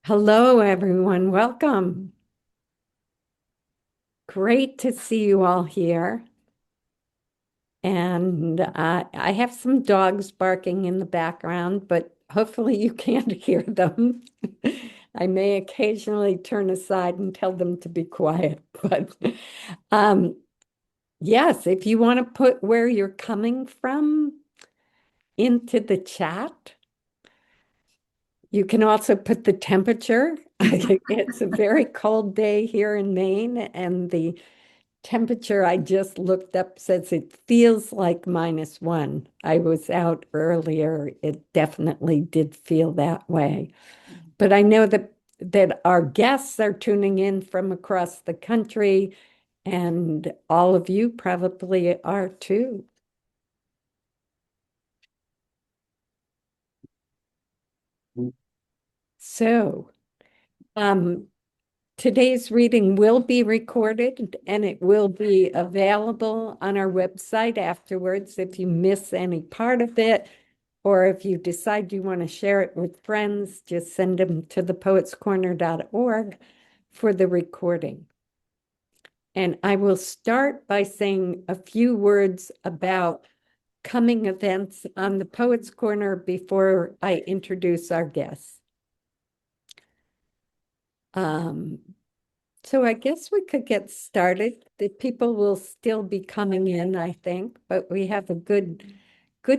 Hello, everyone. Welcome. Great to see you all here. And I have some dogs barking in the background, but hopefully you can't hear them. I may occasionally turn aside and tell them to be quiet. But um, yes, if you want to put where you're coming from into the chat, you can also put the temperature. It's a very cold day here in Maine, and the temperature I just looked up says it feels like -1. I was out earlier. It definitely did feel that way. But I know that our guests are tuning in from across the country, and all of you probably are too. So, um, today's reading will be recorded and it will be available on our website afterwards if you miss any part of it, or if you decide you want to share it with friends, just send them to thepoetscorner.org for the recording. And I will start by saying a few words about coming events on the Poets Corner before I introduce our guests. Um, So I guess we could get started. The people will still be coming in, I think, but we have a good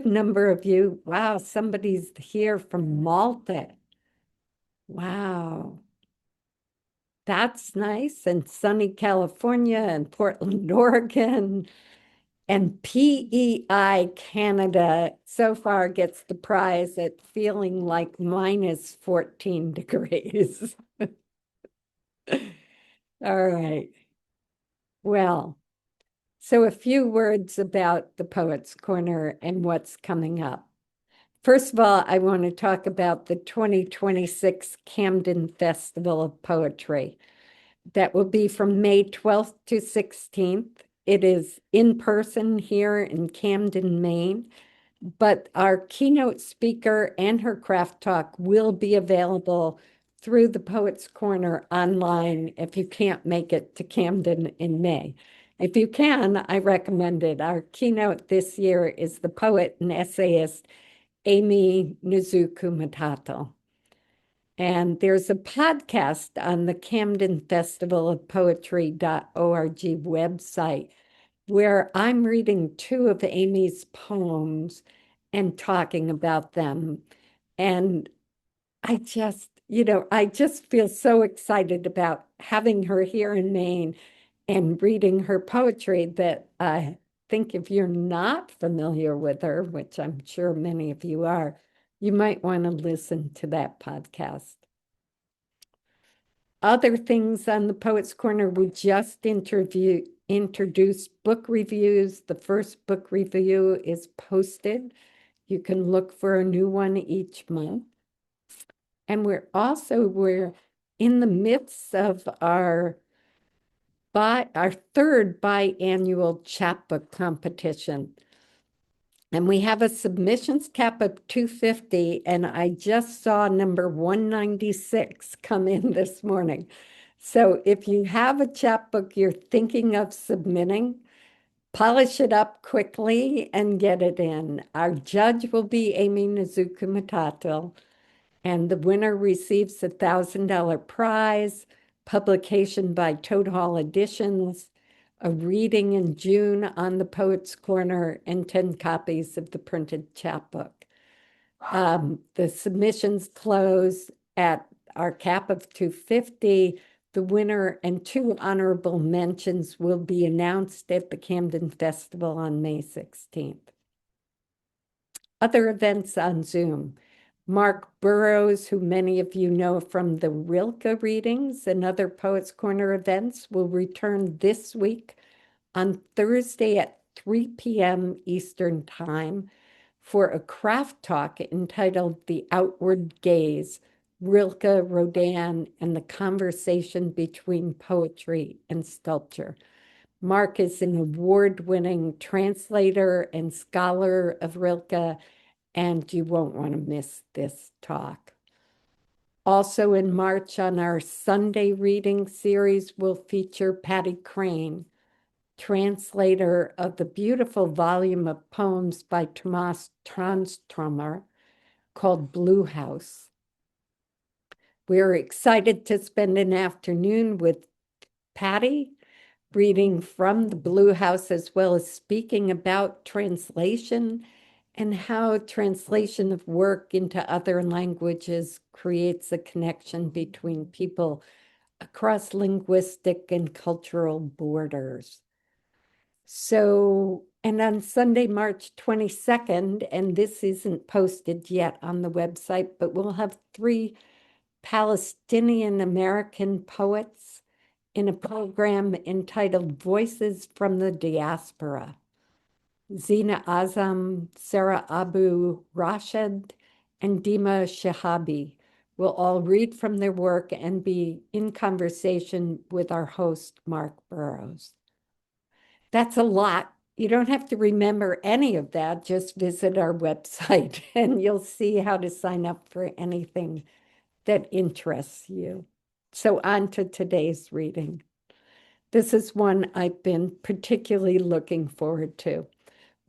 number of you. Wow, somebody's here from Malta. Wow, that's nice. And sunny California and Portland, Oregon, and PEI Canada so far gets the prize at feeling like -14 degrees. All right. Well. So a few words about the Poets Corner and what's coming up. First of all, I want to talk about the 2026 Camden Festival of Poetry. That will be from May 12th to 16th. It is in person here in Camden, Maine, but our keynote speaker and her craft talk will be available through the Poets Corner online if you can't make it to Camden in May. If you can, I recommend it. Our keynote this year is the poet and essayist Amy Nizuku Matato. And there's a podcast on the Camden Festival of Poetry.org website where I'm reading two of Amy's poems and talking about them. And I just feel so excited about having her here in Maine and reading her poetry that I think if you're not familiar with her, which I'm sure many of you are, you might want to listen to that podcast. Other things on the Poets Corner, we just introduced book reviews. The first book review is posted. You can look for a new one each month. And we're in the midst of our third biannual chapbook competition. And we have a submissions cap of 250, and I just saw number 196 come in this morning. So if you have a chapbook you're thinking of submitting, polish it up quickly and get it in. Our judge will be Amy Nizuku Matato, and the winner receives a $1,000 prize, publication by Toad Hall Editions, a reading in June on the Poets Corner, and 10 copies of the printed chapbook. The submissions close at our cap of 250. The winner and two honorable mentions will be announced at the Camden Festival on May 16th. Other events on Zoom. Mark Burrows, who many of you know from the Rilke readings and other Poets Corner events, will return this week on Thursday at 3 p.m. Eastern Time for a craft talk entitled The Outward Gaze, Rilke, Rodin, and the Conversation Between Poetry and Sculpture. Mark is an award-winning translator and scholar of Rilke, and you won't want to miss this talk. Also in March on our Sunday reading series, we'll feature Patty Crane, translator of the beautiful volume of poems by Tomas Tranströmer called Blue House. We're excited to spend an afternoon with Patty reading from the Blue House, as well as speaking about translation and how translation of work into other languages creates a connection between people across linguistic and cultural borders. So, and on Sunday, March 22nd, and this isn't posted yet on the website, but we'll have 3 Palestinian American poets in a program entitled Voices from the Diaspora. Zina Azam, Sarah Abu Rashid, and Dima Shehabi will all read from their work and be in conversation with our host, Mark Burrows. That's a lot. You don't have to remember any of that. Just visit our website and you'll see how to sign up for anything that interests you. So on to today's reading. This is one I've been particularly looking forward to.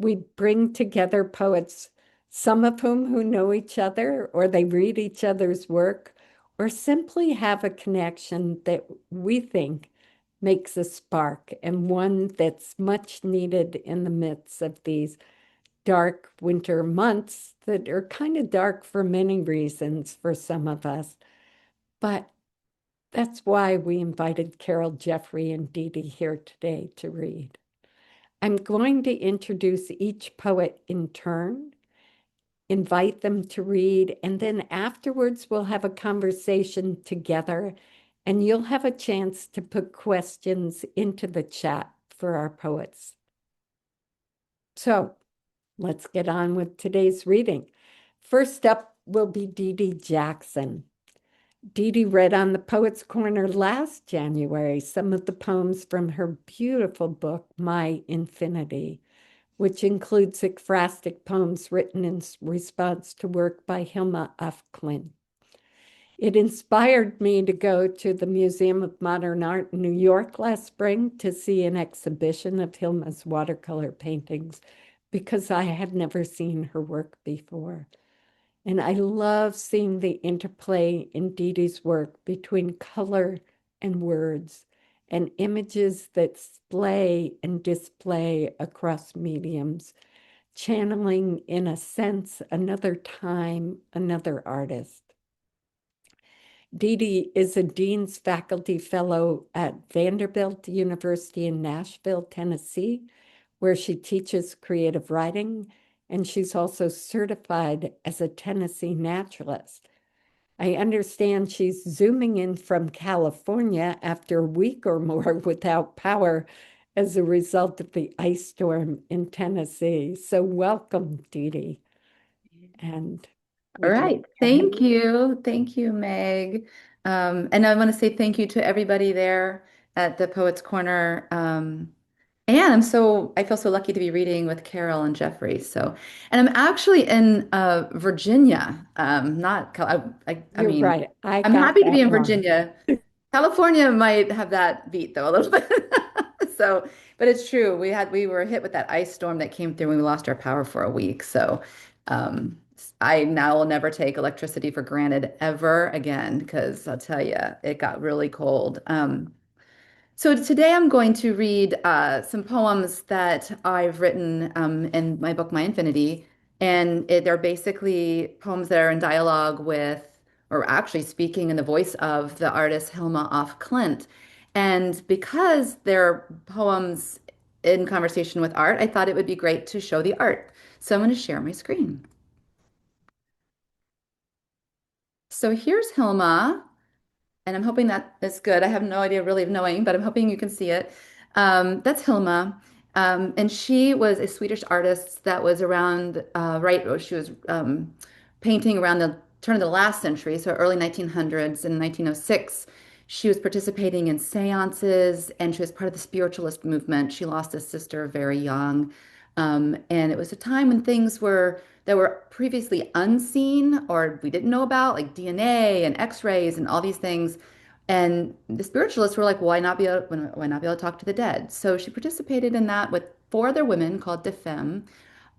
We bring together poets, some of whom know each other, or they read each other's work, or simply have a connection that we think makes a spark, and one that's much needed in the midst of these dark winter months that are kind of dark for many reasons for some of us. But that's why we invited Carol, Jeffrey, and Didi here today to read. I'm going to introduce each poet in turn, invite them to read, and then afterwards we'll have a conversation together, and you'll have a chance to put questions into the chat for our poets. So let's get on with today's reading. First up will be Didi Jackson. Didi read on the Poets' Corner last January some of the poems from her beautiful book, My Infinity, which includes ekphrastic poems written in response to work by Hilma af Klint. It inspired me to go to the Museum of Modern Art in New York last spring to see an exhibition of Hilma's watercolor paintings because I had never seen her work before. And I love seeing the interplay in Didi's work between color and words and images that splay and display across mediums, channeling, in a sense, another time, another artist. Didi is a Dean's Faculty Fellow at Vanderbilt University in Nashville, Tennessee, where she teaches creative writing, and she's also certified as a Tennessee naturalist. I understand she's zooming in from California after a week or more without power as a result of the ice storm in Tennessee. So welcome, Didi. And All would you right. Thank you. Thank you, Meg. And I want to say thank you to everybody there at the Poets Corner. And I feel so lucky to be reading with Carol and Jeffrey. And I'm actually in Virginia. Not, I You're mean, right. I I'm got happy to that be in wrong. Virginia. California might have that beat though a little bit. So, but it's true. We were hit with that ice storm that came through and we lost our power for a week. Um, I now will never take electricity for granted ever again because I'll tell you, it got really cold. So today I'm going to read some poems that I've written in my book, My Infinity. They're basically poems that are in dialogue with, or actually speaking in the voice of the artist Hilma af Klint. And because they're poems in conversation with art, I thought it would be great to show the art. So I'm going to share my screen. So here's Hilma. And I'm hoping that is good. I have no idea really of knowing, but I'm hoping you can see it. That's Hilma. And she was a Swedish artist that was around, she was painting around the turn of the last century, so early 1900s. In 1906, she was participating in seances and she was part of the spiritualist movement. She lost a sister very young. And it was a time when things were that were previously unseen or we didn't know about, like DNA and X-rays and all these things. And the spiritualists were like, why not be able to talk to the dead? So she participated in that with four other women called De Femme.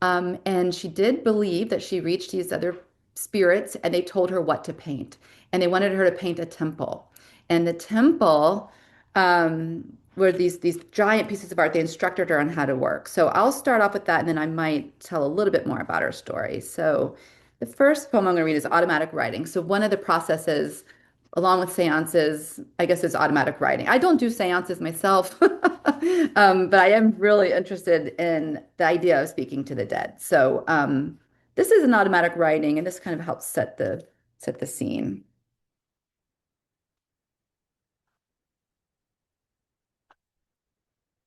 And she did believe that she reached these other spirits and they told her what to paint. And they wanted her to paint a temple. And the temple were these giant pieces of art. They instructed her on how to work. So I'll start off with that and then I might tell a little bit more about her story. So the first poem I'm going to read is automatic writing. So one of the processes along with seances, I guess is automatic writing. I don't do seances myself, but I am really interested in the idea of speaking to the dead. So this is an automatic writing, and this kind of helps set the scene.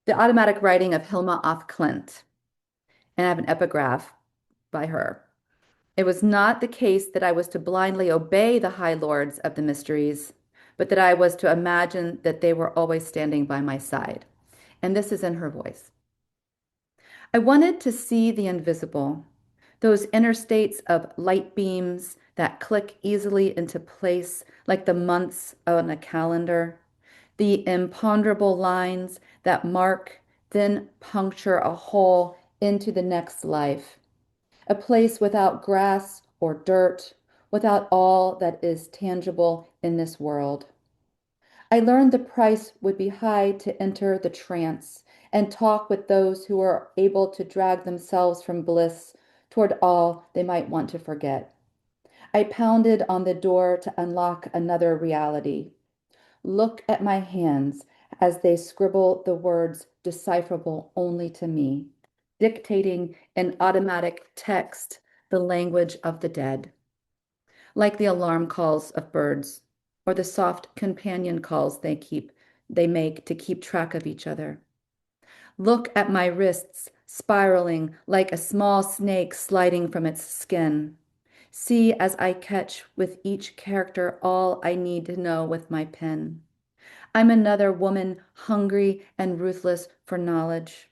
The automatic writing of Hilma af Klint, and I have an epigraph by her. It was not the case that I was to blindly obey the high lords of the mysteries, but that I was to imagine that they were always standing by my side. And this is in her voice. I wanted to see the invisible, those interstates of light beams that click easily into place like the months on a calendar, the imponderable lines that mark, then puncture a hole into the next life, a place without grass or dirt, without all that is tangible in this world. I learned the price would be high to enter the trance and talk with those who were able to drag themselves from bliss toward all they might want to forget. I pounded on the door to unlock another reality. Look at my hands as they scribble the words decipherable only to me, dictating in automatic text the language of the dead, like the alarm calls of birds or the soft companion calls they make to keep track of each other. Look at my wrists spiraling like a small snake sliding from its skin. See as I catch with each character all I need to know with my pen. I'm another woman hungry and ruthless for knowledge.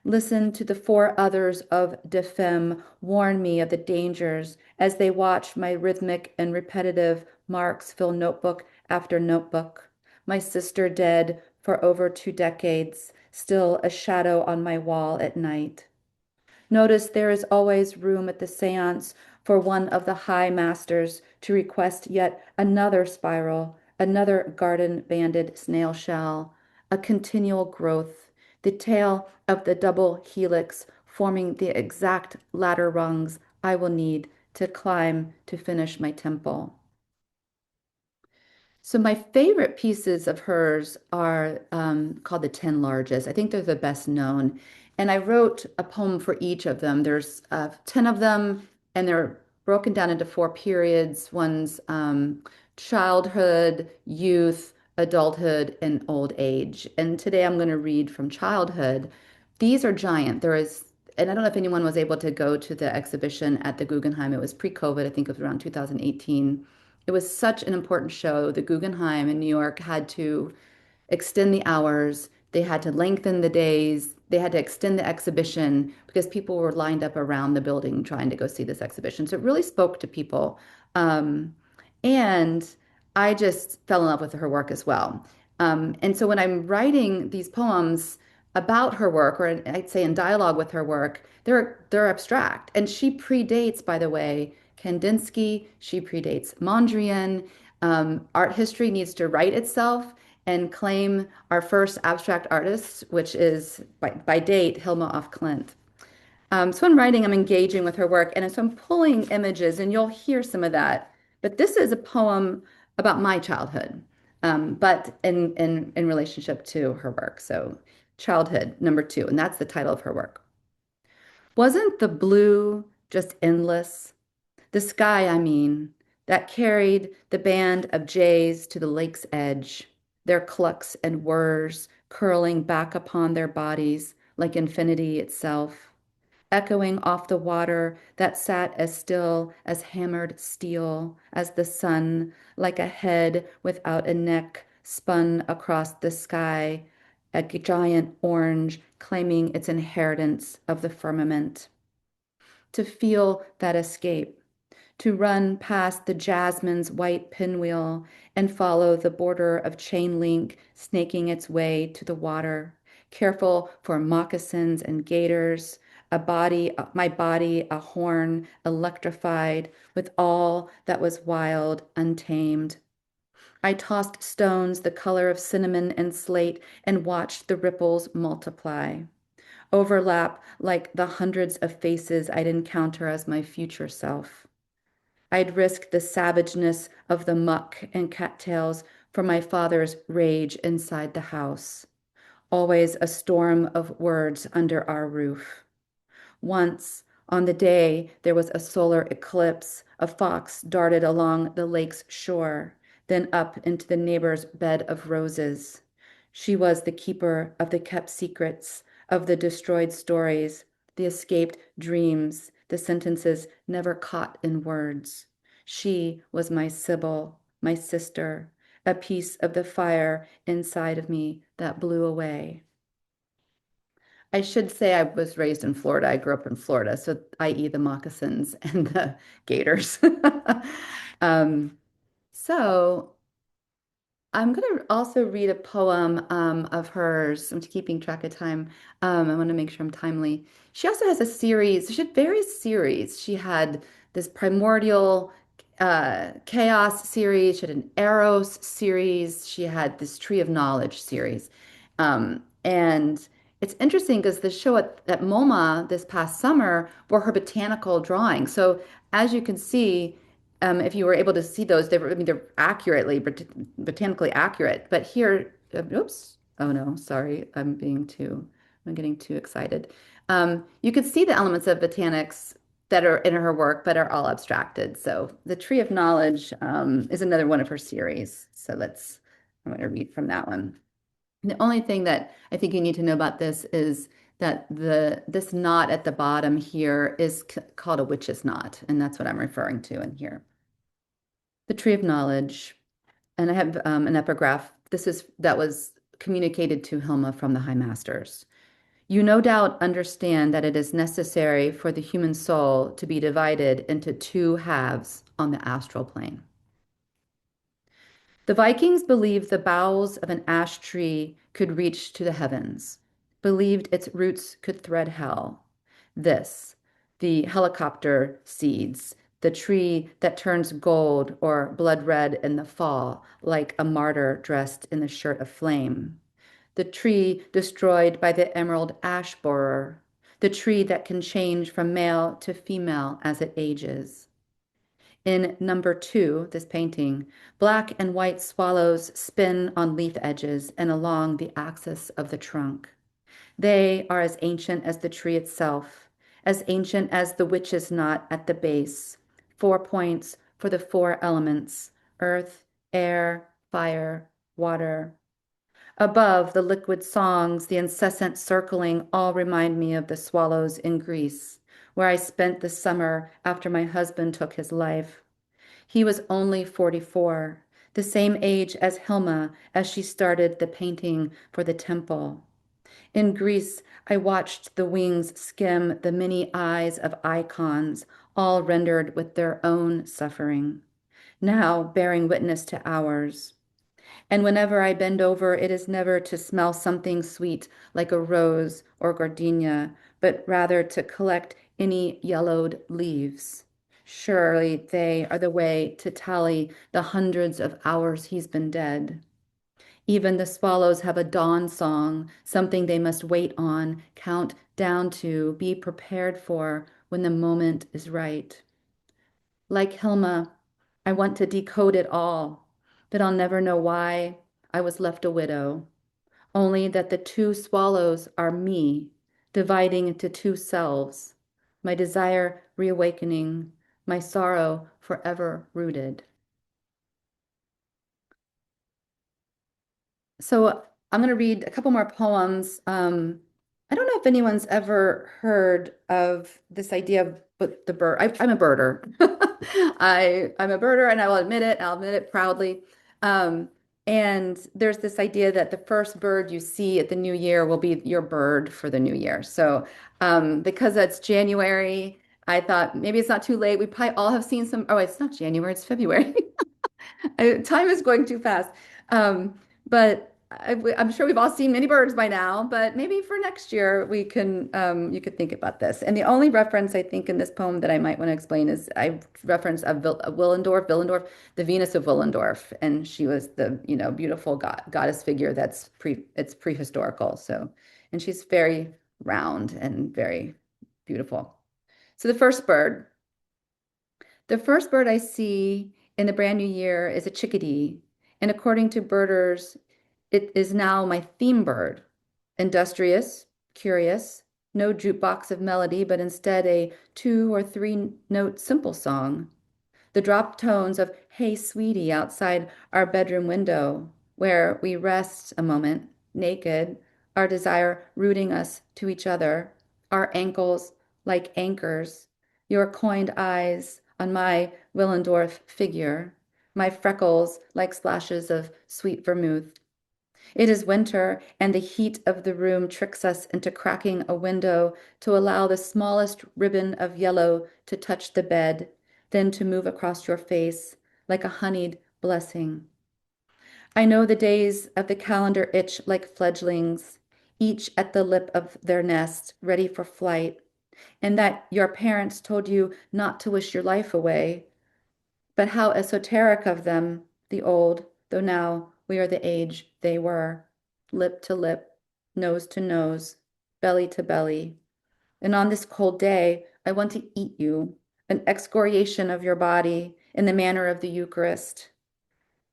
Listen to the four others of De Femme warn me of the dangers as they watch my rhythmic and repetitive marks fill notebook after notebook. My sister dead for over 2 decades, still a shadow on my wall at night. Notice there is always room at the seance for one of the high masters to request yet another spiral, another garden banded snail shell, a continual growth, the tail of the double helix forming the exact ladder rungs I will need to climb to finish my temple. So my favorite pieces of hers are called the 10 Largest. I think they're the best known. And I wrote a poem for each of them. There's 10 of them, and they're broken down into four periods. One's childhood, youth, adulthood, and old age. And today I'm going to read from childhood. These are giant. And I don't know if anyone was able to go to the exhibition at the Guggenheim. It was pre-COVID. I think it was around 2018. It was such an important show. The Guggenheim in New York had to extend the hours, they had to lengthen the days, they had to extend the exhibition because people were lined up around the building trying to go see this exhibition. So it really spoke to people. And I just fell in love with her work as well. And so when I'm writing these poems about her work, or I'd say in dialogue with her work, they're abstract. And she predates, by the way, Kandinsky, she predates Mondrian. Art history needs to write itself and claim our first abstract artist, which is by date, Hilma af Klint. So in writing, I'm engaging with her work, and so I'm pulling images, and you'll hear some of that. But this is a poem about my childhood, but in relationship to her work. So childhood, number two, and that's the title of her work. Wasn't the blue just endless? The sky, I mean, that carried the band of jays to the lake's edge, their clucks and whirs curling back upon their bodies like infinity itself, echoing off the water that sat as still as hammered steel, as the sun, like a head without a neck, spun across the sky, a giant orange claiming its inheritance of the firmament. To feel that escape, to run past the jasmine's white pinwheel and follow the border of chain link snaking its way to the water, careful for moccasins and gators, my body a horn electrified with all that was wild, untamed. I tossed stones the color of cinnamon and slate and watched the ripples multiply, overlap like the hundreds of faces I'd encounter as my future self. I'd risk the savageness of the muck and cattails for my father's rage inside the house. Always a storm of words under our roof. Once, on the day there was a solar eclipse, a fox darted along the lake's shore, then up into the neighbor's bed of roses. She was the keeper of the kept secrets, of the destroyed stories, the escaped dreams, the sentences never caught in words. She was my Sibyl, my sister, a piece of the fire inside of me that blew away. I should say I was raised in Florida. I grew up in Florida, so i.e. the moccasins and the gators. Um, so I'm going to also read a poem of hers. I'm keeping track of time. I want to make sure I'm timely. She also has a series. She had various series. She had this primordial chaos series. She had an Eros series. She had this Tree of Knowledge series. And it's interesting because the show at MoMA this past summer were her botanical drawings. So as you can see, if you were able to see those, I mean, they're botanically accurate. But here, oops, oh no, sorry, I'm getting too excited. You could see the elements of botanics that are in her work, but are all abstracted. So the Tree of Knowledge is another one of her series. I'm going to read from that one. The only thing that I think you need to know about this is that this knot at the bottom here is called a witch's knot, and that's what I'm referring to in here. The Tree of Knowledge, and I have an epigraph. That was communicated to Hilma from the High Masters. You no doubt understand that it is necessary for the human soul to be divided into two halves on the astral plane. The Vikings believed the boughs of an ash tree could reach to the heavens, believed its roots could thread hell. This, the helicopter seeds, the tree that turns gold or blood red in the fall, like a martyr dressed in the shirt of flame. The tree destroyed by the emerald ash borer, the tree that can change from male to female as it ages. In number 2, this painting, black and white swallows spin on leaf edges and along the axis of the trunk. They are as ancient as the tree itself, as ancient as the witch's knot at the base, 4 points for the 4 elements, earth, air, fire, water. Above, the liquid songs, the incessant circling, all remind me of the swallows in Greece, where I spent the summer after my husband took his life. He was only 44, the same age as Hilma as she started the painting for the temple. In Greece, I watched the wings skim the many eyes of icons, all rendered with their own suffering, now bearing witness to ours. And whenever I bend over, it is never to smell something sweet like a rose or gardenia, but rather to collect any yellowed leaves. Surely they are the way to tally the hundreds of hours he's been dead. Even the swallows have a dawn song, something they must wait on, count down to, be prepared for when the moment is right. Like Hilma, I want to decode it all, but I'll never know why I was left a widow. Only that the two swallows are me, dividing into two selves, my desire reawakening, my sorrow forever rooted. So I'm going to read a couple more poems. I don't know if anyone's ever heard of this idea of the bird. I'm a birder. I'm a birder, and I will admit it. I'll admit it proudly. Um, And there's this idea that the first bird you see at the new year will be your bird for the new year. So, because that's January, I thought maybe it's not too late. We probably all have seen some. Oh, it's not January, it's February. Time is going too fast. But I'm sure we've all seen many birds by now, but maybe for next year we can you could think about this. And the only reference I think in this poem that I might want to explain is I reference a Willendorf, the Venus of Willendorf, and she was the beautiful goddess figure it's prehistorical. So, and she's very round and very beautiful. So the first bird I see in the brand new year is a chickadee, and according to birders, it is now my theme bird. Industrious, curious, no jukebox of melody, but instead a 2 or 3 note simple song. The dropped tones of Hey Sweetie outside our bedroom window, where we rest a moment, naked, our desire rooting us to each other, our ankles like anchors, your coined eyes on my Willendorf figure, my freckles like splashes of sweet vermouth. It is winter, and the heat of the room tricks us into cracking a window to allow the smallest ribbon of yellow to touch the bed, then to move across your face like a honeyed blessing. I know the days of the calendar itch like fledglings, each at the lip of their nest, ready for flight, and that your parents told you not to wish your life away. But how esoteric of them, the old, though now we are the age they were, lip to lip, nose to nose, belly to belly. And on this cold day, I want to eat you, an excoriation of your body in the manner of the Eucharist.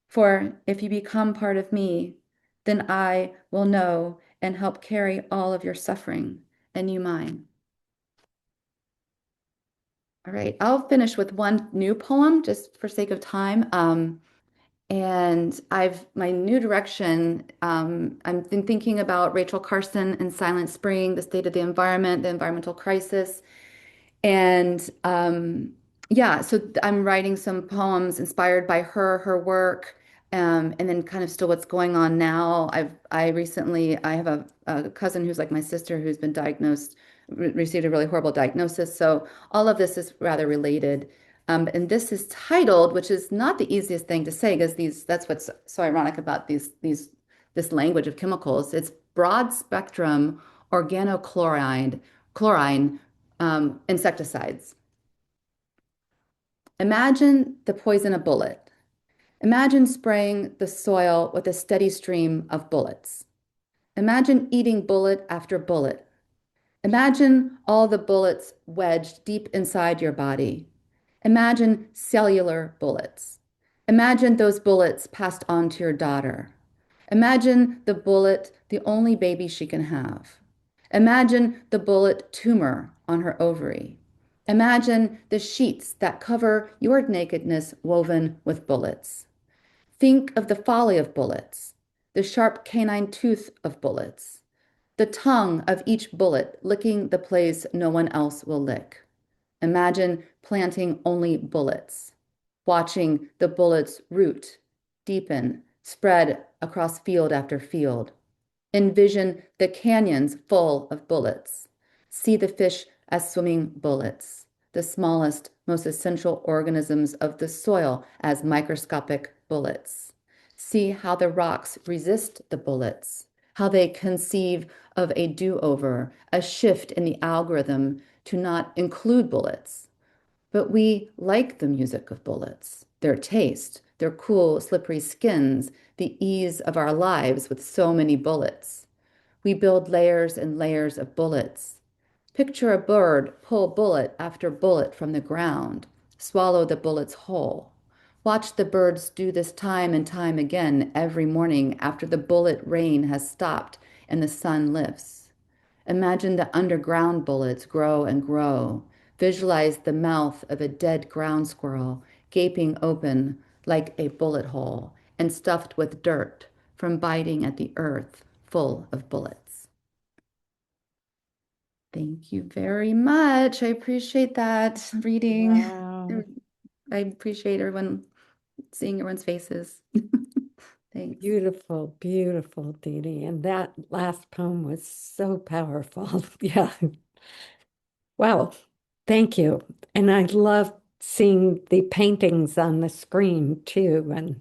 For if you become part of me, then I will know and help carry all of your suffering, and you mine. All right, I'll finish with one new poem just for sake of time. And my new direction, I've been thinking about Rachel Carson and Silent Spring, the state of the environment, the environmental crisis. And yeah, so I'm writing some poems inspired by her work, and then kind of still what's going on now. I have a cousin who's like my sister who's been diagnosed, received a really horrible diagnosis. So all of this is rather related. And this is titled, which is not the easiest thing to say because that's what's so ironic about this language of chemicals. It's broad spectrum chlorine insecticides. Imagine the poison of bullet. Imagine spraying the soil with a steady stream of bullets. Imagine eating bullet after bullet. Imagine all the bullets wedged deep inside your body. Imagine cellular bullets. Imagine those bullets passed on to your daughter. Imagine the bullet, the only baby she can have. Imagine the bullet tumor on her ovary. Imagine the sheets that cover your nakedness woven with bullets. Think of the folly of bullets, the sharp canine tooth of bullets, the tongue of each bullet licking the place no one else will lick. Imagine planting only bullets, watching the bullets root, deepen, spread across field after field. Envision the canyons full of bullets. See the fish as swimming bullets, the smallest, most essential organisms of the soil as microscopic bullets. See how the rocks resist the bullets, how they conceive of a do-over, a shift in the algorithm to not include bullets. But we like the music of bullets, their taste, their cool, slippery skins, the ease of our lives with so many bullets. We build layers and layers of bullets. Picture a bird pull bullet after bullet from the ground, swallow the bullets whole. Watch the birds do this time and time again every morning after the bullet rain has stopped and the sun lifts. Imagine the underground bullets grow and grow. Visualize the mouth of a dead ground squirrel gaping open like a bullet hole and stuffed with dirt from biting at the earth full of bullets. Thank you very much. I appreciate that reading. Wow. I appreciate everyone seeing everyone's faces. Thanks. Beautiful, beautiful, Didi. And that last poem was so powerful. Yeah. Wow. Thank you. And I love seeing the paintings on the screen too. And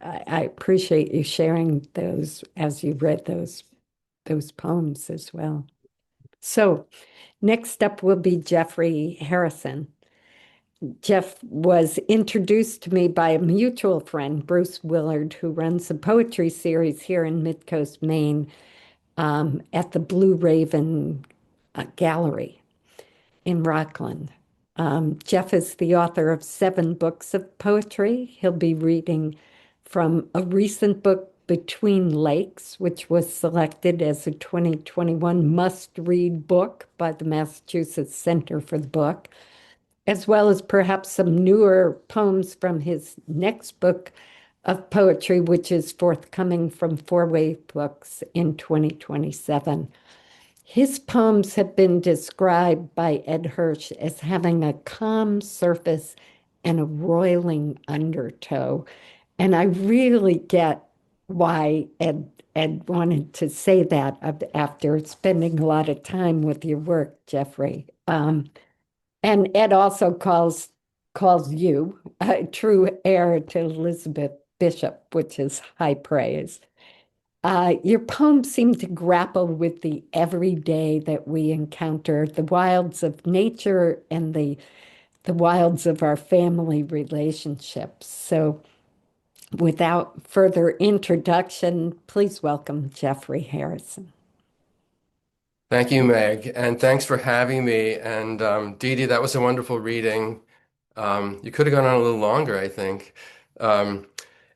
I appreciate you sharing those as you read those poems as well. So next up will be Jeffrey Harrison. Jeff was introduced to me by a mutual friend, Bruce Willard, who runs a poetry series here in Midcoast, Maine, at the Blue Raven Gallery in Rockland. Jeff is the author of 7 books of poetry. He'll be reading from a recent book, Between Lakes, which was selected as a 2021 must-read book by the Massachusetts Center for the Book, as well as perhaps some newer poems from his next book of poetry, which is forthcoming from Four Wave Books in 2027. His poems have been described by Ed Hirsch as having a calm surface and a roiling undertow. And I really get why Ed wanted to say that after spending a lot of time with your work, Jeffrey. And Ed also calls you a true heir to Elizabeth Bishop, which is high praise. Your poems seem to grapple with the everyday that we encounter, the wilds of nature and the wilds of our family relationships. So, without further introduction, please welcome Jeffrey Harrison. Thank you, Meg, and thanks for having me. And Didi, that was a wonderful reading. You could have gone on a little longer, I think. Um,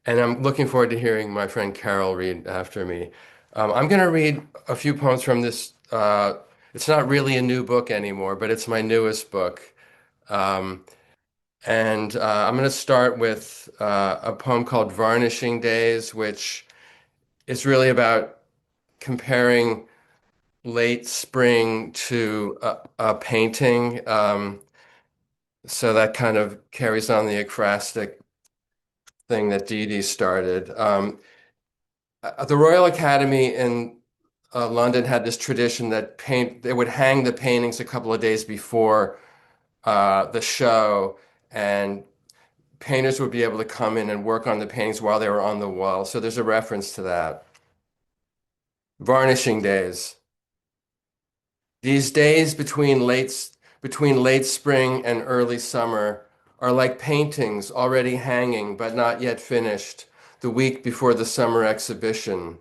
and I'm looking forward to hearing my friend Carol read after me. I'm going to read a few poems from this. It's not really a new book anymore, but it's my newest book. Um, and I'm going to start with a poem called Varnishing Days, which is really about comparing late spring to a painting. So that kind of carries on the ekphrastic thing that Didi started. The Royal Academy in London had this tradition that they would hang the paintings a couple of days before the show, and painters would be able to come in and work on the paintings while they were on the wall. So there's a reference to that. Varnishing days. These days between late spring and early summer are like paintings already hanging but not yet finished the week before the summer exhibition,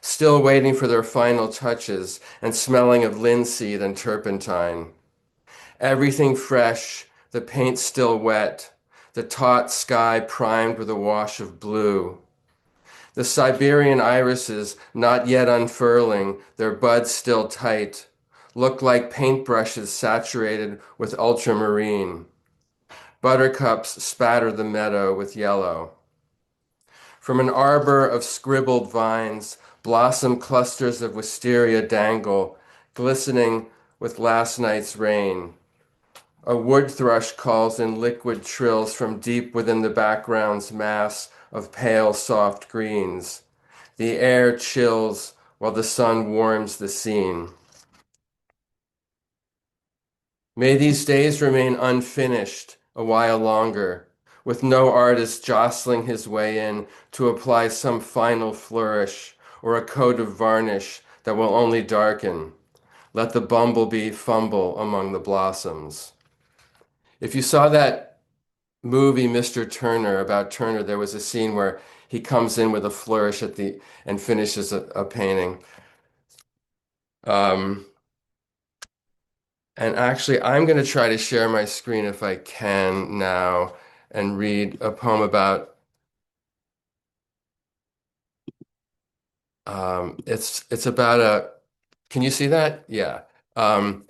still waiting for their final touches and smelling of linseed and turpentine. Everything fresh, the paint still wet, the taut sky primed with a wash of blue. The Siberian irises not yet unfurling, their buds still tight, look like paintbrushes saturated with ultramarine. Buttercups spatter the meadow with yellow. From an arbor of scribbled vines, blossom clusters of wisteria dangle, glistening with last night's rain. A wood thrush calls in liquid trills from deep within the background's mass of pale, soft greens. The air chills while the sun warms the scene. May these days remain unfinished a while longer, with no artist jostling his way in to apply some final flourish or a coat of varnish that will only darken. Let the bumblebee fumble among the blossoms. If you saw that movie, Mr. Turner, about Turner, there was a scene where he comes in with a flourish and finishes a painting. Um, and actually, I'm going to try to share my screen if I can now and read a poem about. It's about a. Can you see that? Yeah. Um,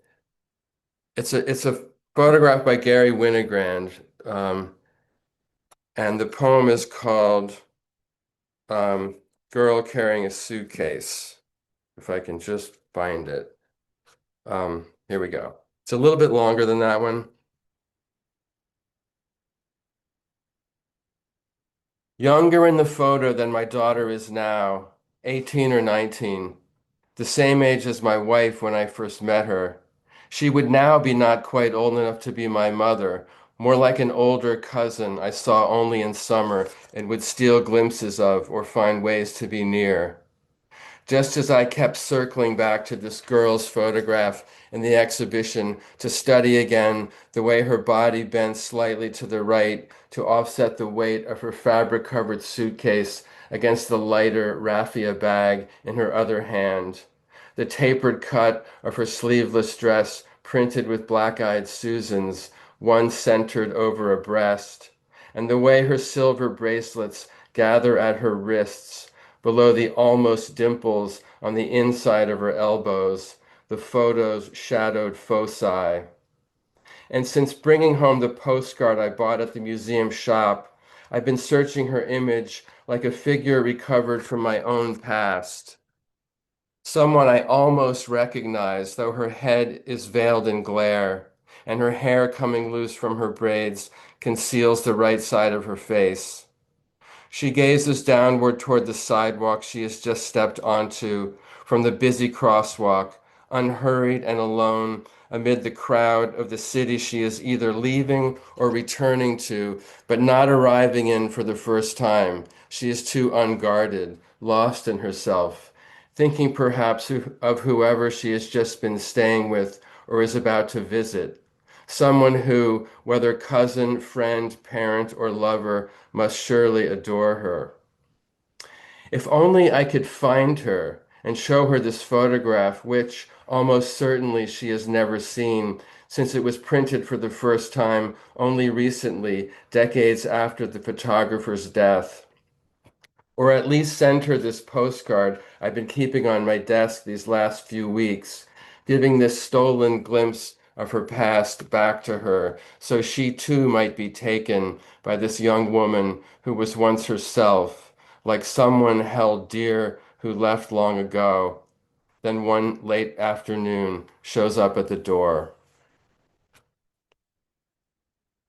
it's a photograph by Gary Winogrand, and the poem is called "Girl Carrying a Suitcase." If I can just find it. Here we go. It's a little bit longer than that one. Younger in the photo than my daughter is now, 18 or 19, the same age as my wife when I first met her. She would now be not quite old enough to be my mother, more like an older cousin I saw only in summer and would steal glimpses of or find ways to be near. Just as I kept circling back to this girl's photograph in the exhibition to study again the way her body bent slightly to the right to offset the weight of her fabric-covered suitcase against the lighter raffia bag in her other hand, the tapered cut of her sleeveless dress printed with black-eyed Susans, one centered over a breast, and the way her silver bracelets gather at her wrists below the almost dimples on the inside of her elbows, the photo's shadowed foci. And since bringing home the postcard I bought at the museum shop, I've been searching her image like a figure recovered from my own past. Someone I almost recognize, though her head is veiled in glare, and her hair coming loose from her braids conceals the right side of her face. She gazes downward toward the sidewalk she has just stepped onto from the busy crosswalk, unhurried and alone amid the crowd of the city she is either leaving or returning to, but not arriving in for the first time. She is too unguarded, lost in herself, thinking perhaps of whoever she has just been staying with or is about to visit. Someone who, whether cousin, friend, parent, or lover, must surely adore her. If only I could find her and show her this photograph, which almost certainly she has never seen, since it was printed for the first time only recently, decades after the photographer's death. Or at least send her this postcard I've been keeping on my desk these last few weeks, giving this stolen glimpse of her past back to her, so she too might be taken by this young woman who was once herself, like someone held dear who left long ago, then one late afternoon shows up at the door.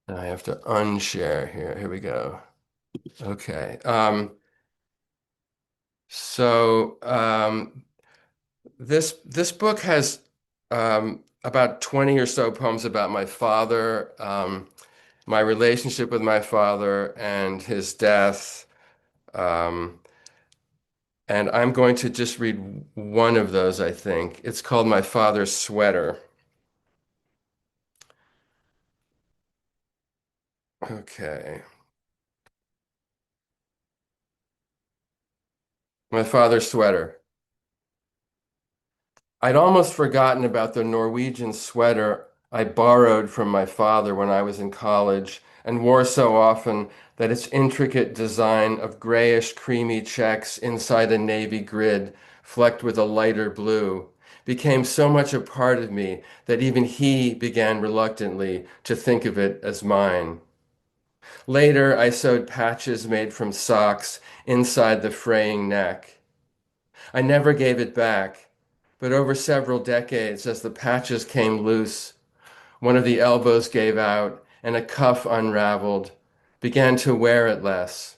I have to unshare here. Here we go. Okay. So this book has about 20 or so poems about my father, my relationship with my father, and his death. Um, and I'm going to just read one of those, I think. It's called My Father's Sweater. Okay. My father's sweater. I'd almost forgotten about the Norwegian sweater I borrowed from my father when I was in college and wore so often that its intricate design of grayish creamy checks inside a navy grid flecked with a lighter blue became so much a part of me that even he began reluctantly to think of it as mine. Later, I sewed patches made from socks inside the fraying neck. I never gave it back, but over several decades, as the patches came loose, one of the elbows gave out and a cuff unraveled, began to wear it less.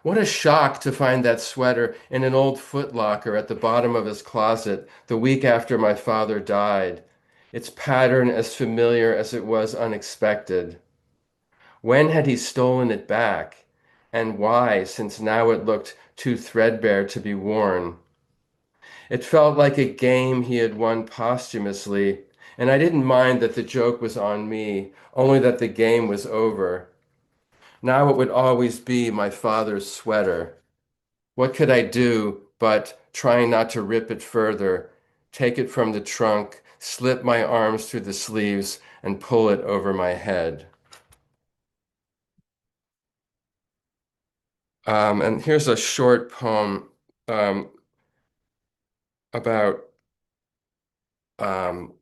What a shock to find that sweater in an old footlocker at the bottom of his closet the week after my father died, its pattern as familiar as it was unexpected. When had he stolen it back? And why, since now it looked too threadbare to be worn? It felt like a game he had won posthumously, and I didn't mind that the joke was on me, only that the game was over. Now it would always be my father's sweater. What could I do but, trying not to rip it further, take it from the trunk, slip my arms through the sleeves, and pull it over my head? And here's a short poem um, about um,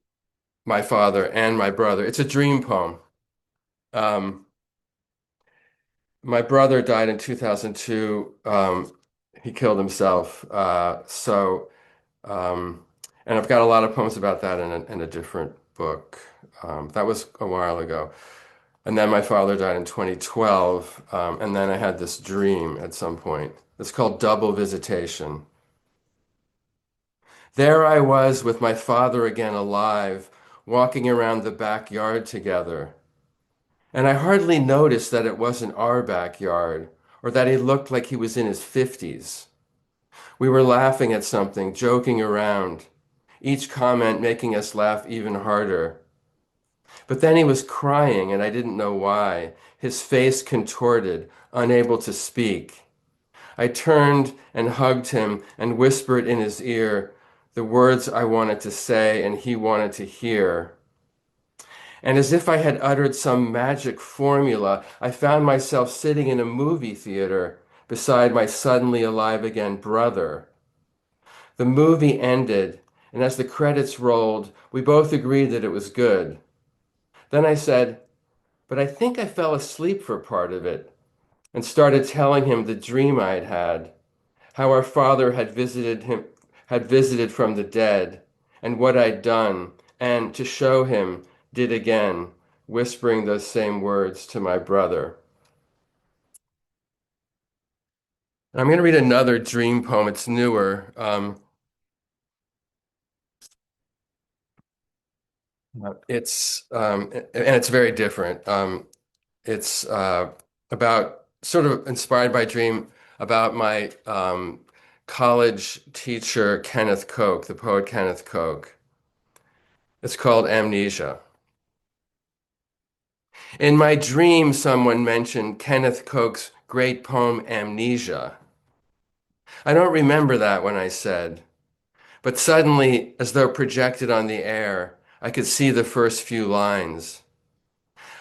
my father and my brother. It's a dream poem. Um, my brother died in 2002. He killed himself. Um, and I've got a lot of poems about that in a different book. That was a while ago. And then my father died in 2012. And then I had this dream at some point. It's called double visitation. There I was with my father again alive, walking around the backyard together. And I hardly noticed that it wasn't our backyard, or that he looked like he was in his 50s. We were laughing at something, joking around, each comment making us laugh even harder. But then he was crying, and I didn't know why, his face contorted, unable to speak. I turned and hugged him and whispered in his ear the words I wanted to say and he wanted to hear. And as if I had uttered some magic formula, I found myself sitting in a movie theater beside my suddenly alive again brother. The movie ended, and as the credits rolled, we both agreed that it was good. Then I said, "But I think I fell asleep for part of it," and started telling him the dream I'd had, how our father had visited from the dead, and what I'd done, and to show him, did again, whispering those same words to my brother. And I'm going to read another dream poem. It's newer. And it's very different. It's about sort of inspired by a dream about my college teacher, Kenneth Koch, the poet Kenneth Koch. It's called Amnesia. In my dream, someone mentioned Kenneth Koch's great poem, Amnesia. I don't remember that when I said, but suddenly, as though projected on the air, I could see the first few lines.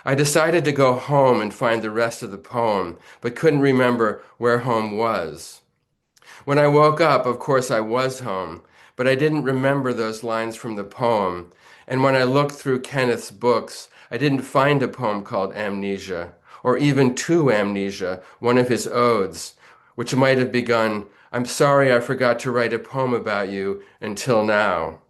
I decided to go home and find the rest of the poem, but couldn't remember where home was. When I woke up, of course I was home, but I didn't remember those lines from the poem. And when I looked through Kenneth's books, I didn't find a poem called Amnesia, or even To Amnesia, one of his odes, which might have begun, "I'm sorry I forgot to write a poem about you until now."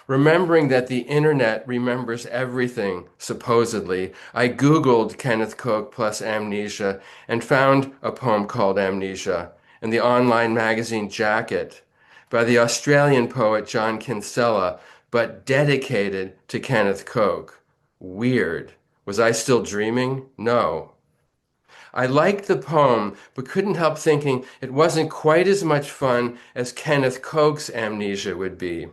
Remembering that the internet remembers everything, supposedly, I Googled Kenneth Koch plus amnesia and found a poem called Amnesia in the online magazine Jacket by the Australian poet John Kinsella, but dedicated to Kenneth Koch. Weird. Was I still dreaming? No. I liked the poem, but couldn't help thinking it wasn't quite as much fun as Kenneth Koch's Amnesia would be.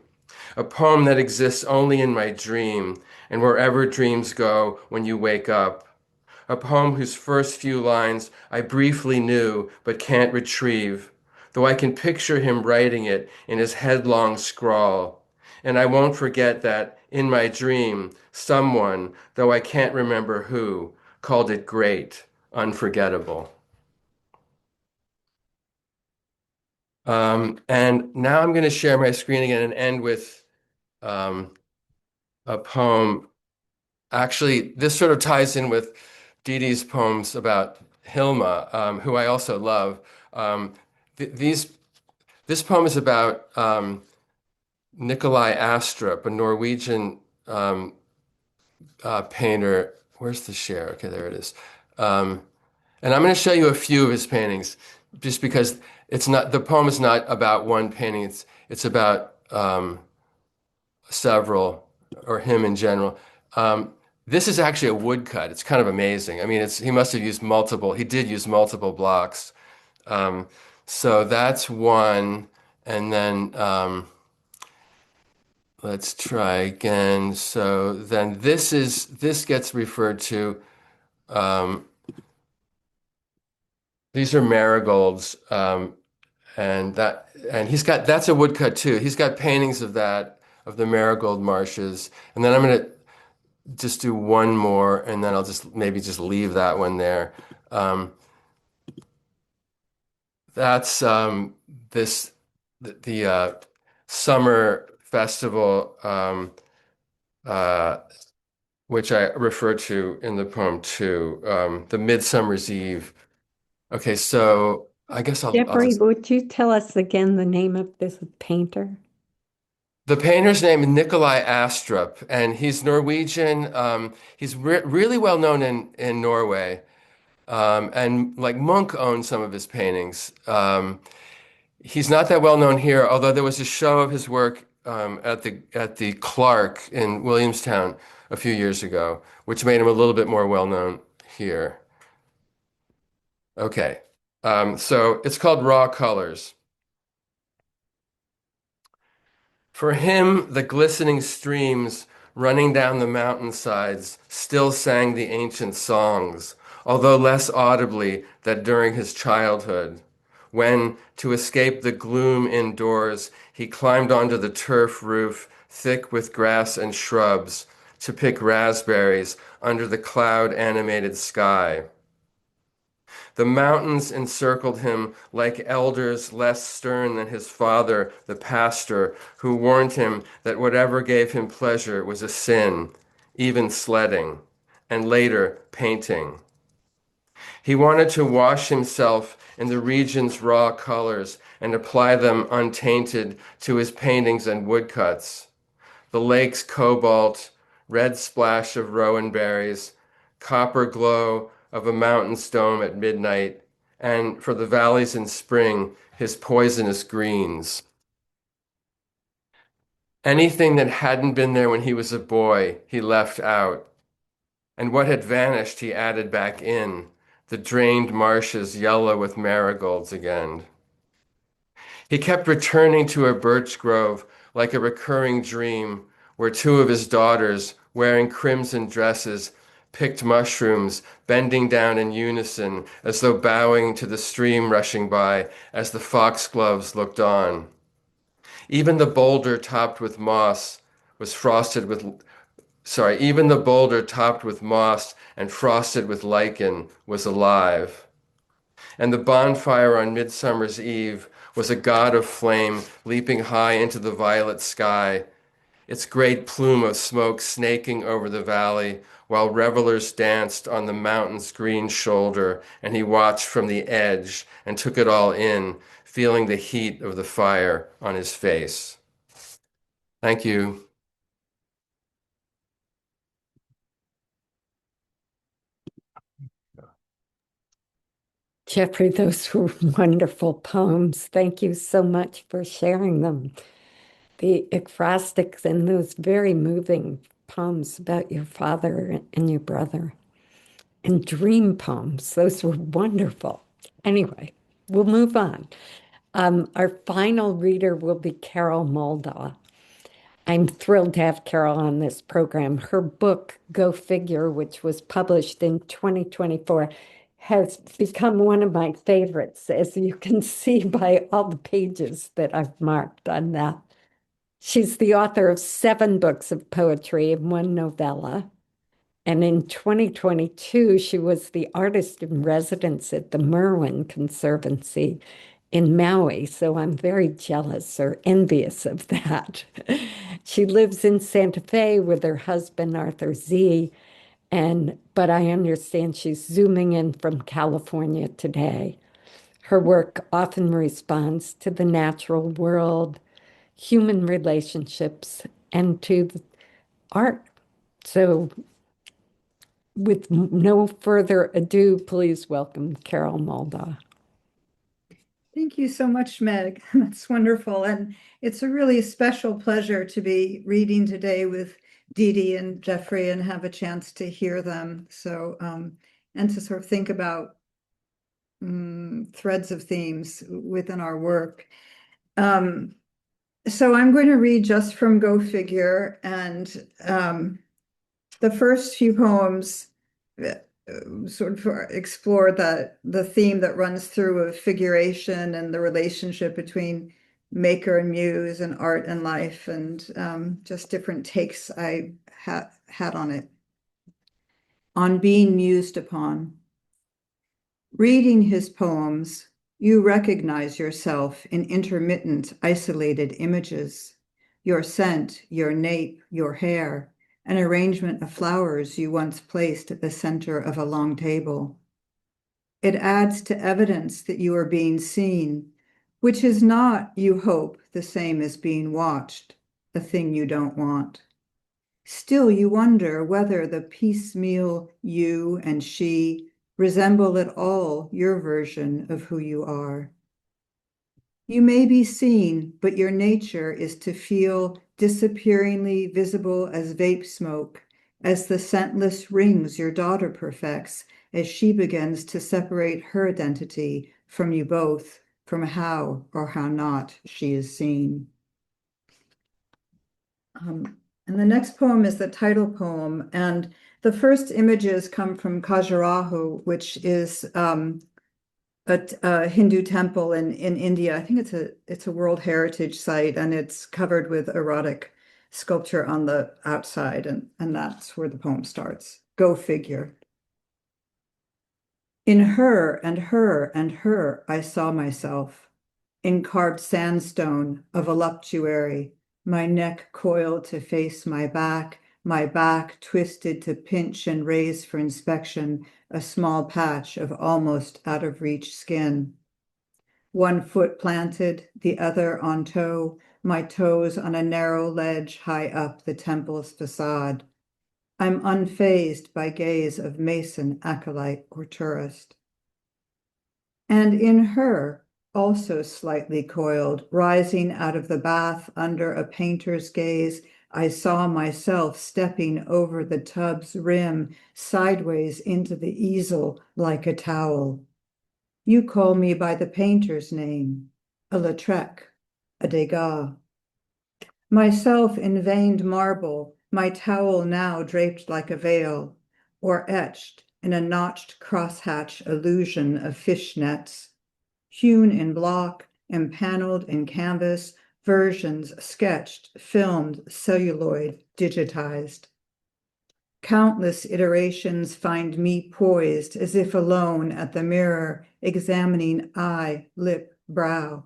A poem that exists only in my dream and wherever dreams go when you wake up. A poem whose first few lines I briefly knew but can't retrieve, though I can picture him writing it in his headlong scrawl. And I won't forget that in my dream, someone, though I can't remember who, called it great, unforgettable. And now I'm going to share my screen again and end with um, a poem. Actually, this sort of ties in with Didi's poems about Hilma, who I also love. Th this poem is about Nikolai Astrup, a Norwegian painter. Where's the share? Okay, there it is. And I'm going to show you a few of his paintings, just because the poem is not about one painting. It's about several, or him in general. This is actually a woodcut. It's kind of amazing. I mean, he must have used multiple. He did use multiple blocks. Um, so that's one, and then let's try again. So then this gets referred to. Um, these are marigolds, and that's a woodcut too. He's got paintings of that, of the marigold marshes, and then I'm going to just do one more, and then I'll just maybe just leave that one there. That's this the summer festival, uh, which I refer to in the poem too, the Midsummer's Eve. Okay, so I guess I'll Jeffrey, just would you tell us again the name of this painter? The painter's name is Nikolai Astrup, and he's Norwegian. He's really well known in Norway, and like Munch owned some of his paintings. He's not that well known here, although there was a show of his work at the Clark in Williamstown a few years ago, which made him a little bit more well known here. Okay, so it's called Raw Colors. For him, the glistening streams running down the mountainsides still sang the ancient songs, although less audibly than during his childhood, when, to escape the gloom indoors, he climbed onto the turf roof, thick with grass and shrubs, to pick raspberries under the cloud-animated sky. The mountains encircled him like elders less stern than his father, the pastor, who warned him that whatever gave him pleasure was a sin, even sledding, and later painting. He wanted to wash himself in the region's raw colors and apply them untainted to his paintings and woodcuts. The lake's cobalt, red splash of rowan berries, copper glow of a mountain's dome at midnight, and for the valleys in spring, his poisonous greens. Anything that hadn't been there when he was a boy, he left out. And what had vanished, he added back in, the drained marshes yellow with marigolds again. He kept returning to a birch grove like a recurring dream, where two of his daughters, wearing crimson dresses, picked mushrooms, bending down in unison as though bowing to the stream rushing by as the foxgloves looked on. Even the boulder topped with moss was frosted with, even the boulder topped with moss and frosted with lichen was alive. And the bonfire on Midsummer's Eve was a god of flame leaping high into the violet sky, its great plume of smoke snaking over the valley, while revelers danced on the mountain's green shoulder, and he watched from the edge and took it all in, feeling the heat of the fire on his face. Thank you. Jeffrey, those were wonderful poems. Thank you so much for sharing them. The ekphrastics and those very moving poems about your father and your brother. And dream poems, those were wonderful. Anyway, we'll move on. Our final reader will be Carol Moldaw. I'm thrilled to have Carol on this program. Her book, Go Figure, which was published in 2024, has become one of my favorites, as you can see by all the pages that I've marked on that. She's the author of 7 books of poetry and 1 novella. And in 2022, she was the artist in residence at the Merwin Conservancy in Maui. So I'm very jealous or envious of that. She lives in Santa Fe with her husband, Arthur Z. But I understand she's zooming in from California today. Her work often responds to the natural world, human relationships, and to art. So with no further ado, please welcome Carol Moldaw. Thank you so much, Meg. That's wonderful. And it's a really special pleasure to be reading today with Didi and Jeffrey and have a chance to hear them. So, and to sort of think about threads of themes within our work. So I'm going to read just from Go Figure, and the first few poems sort of explore the theme that runs through of figuration and the relationship between maker and muse and art and life, and just different takes I had on it. On being mused upon. Reading his poems, you recognize yourself in intermittent, isolated images. Your scent, your nape, your hair, an arrangement of flowers you once placed at the center of a long table. It adds to evidence that you are being seen, which is not, you hope, the same as being watched. a thing you don't want. Still, you wonder whether the piecemeal you and she resemble at all your version of who you are. You may be seen, but your nature is to feel disappearingly visible as vape smoke, as the scentless rings your daughter perfects as she begins to separate her identity from you both, from how or how not she is seen. And the next poem is the title poem, and the first images come from Khajuraho, which is a Hindu temple in India. I think it's a World Heritage Site, and it's covered with erotic sculpture on the outside, and that's where the poem starts. Go figure. In her and her and her I saw myself, in carved sandstone, a voluptuary, my neck coiled to face my back twisted to pinch and raise for inspection a small patch of almost out of reach skin. One foot planted, the other on toe, my toes on a narrow ledge high up the temple's facade. I'm unfazed by gaze of mason, acolyte, or tourist. And in her, also slightly coiled, rising out of the bath under a painter's gaze, I saw myself stepping over the tub's rim, sideways into the easel like a towel. You call me by the painter's name, a Lautrec, a Degas. Myself in veined marble, my towel now draped like a veil, or etched in a notched crosshatch illusion of fishnets. Hewn in block, empaneled in canvas, versions sketched, filmed, celluloid, digitized. Countless iterations find me poised as if alone at the mirror, examining eye, lip, brow,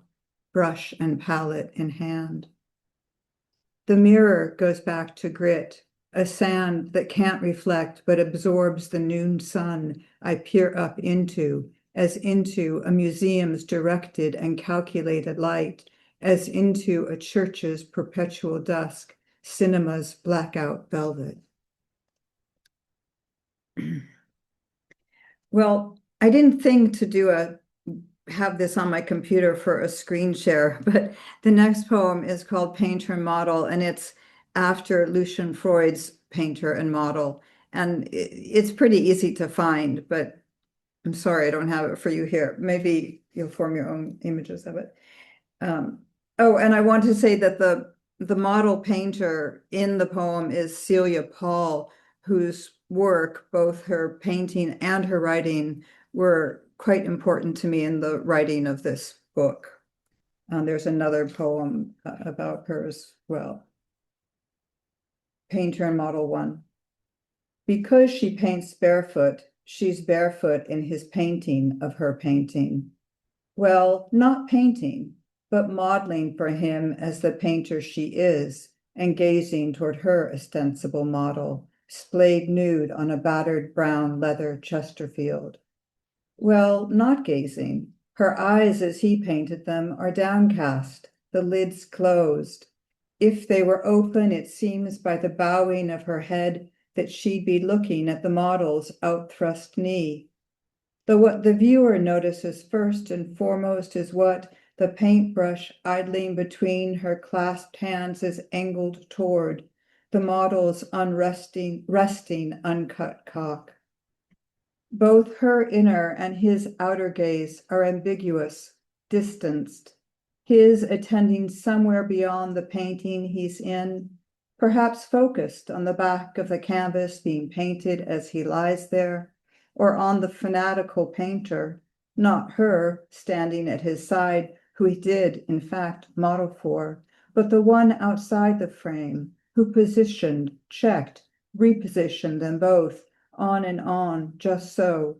brush and palette in hand. The mirror goes back to grit, a sand that can't reflect but absorbs the noon sun I peer up into, as into a museum's directed and calculated light, as into a church's perpetual dusk, cinema's blackout velvet. Well, I didn't think to have this on my computer for a screen share, but the next poem is called Painter and Model, and it's after Lucian Freud's Painter and Model. And it's pretty easy to find, but I'm sorry I don't have it for you here. Maybe you'll form your own images of it. Oh, and I want to say that the model painter in the poem is Celia Paul, whose work, both her painting and her writing, were quite important to me in the writing of this book. There's another poem about her as well. Painter and Model 1. Because she paints barefoot, she's barefoot in his painting of her painting. Well, not painting, but modeling for him as the painter she is, and gazing toward her ostensible model, splayed nude on a battered brown leather Chesterfield. Well, not gazing. Her eyes, as he painted them, are downcast, the lids closed. If they were open, it seems by the bowing of her head that she'd be looking at the model's outthrust knee. Though what the viewer notices first and foremost is what the paintbrush idling between her clasped hands is angled toward, the model's resting uncut cock. Both her inner and his outer gaze are ambiguous, distanced, his attending somewhere beyond the painting he's in, perhaps focused on the back of the canvas being painted as he lies there, or on the fanatical painter, not her standing at his side, who he did, in fact, model for, but the one outside the frame, who positioned, checked, repositioned them both, on, just so,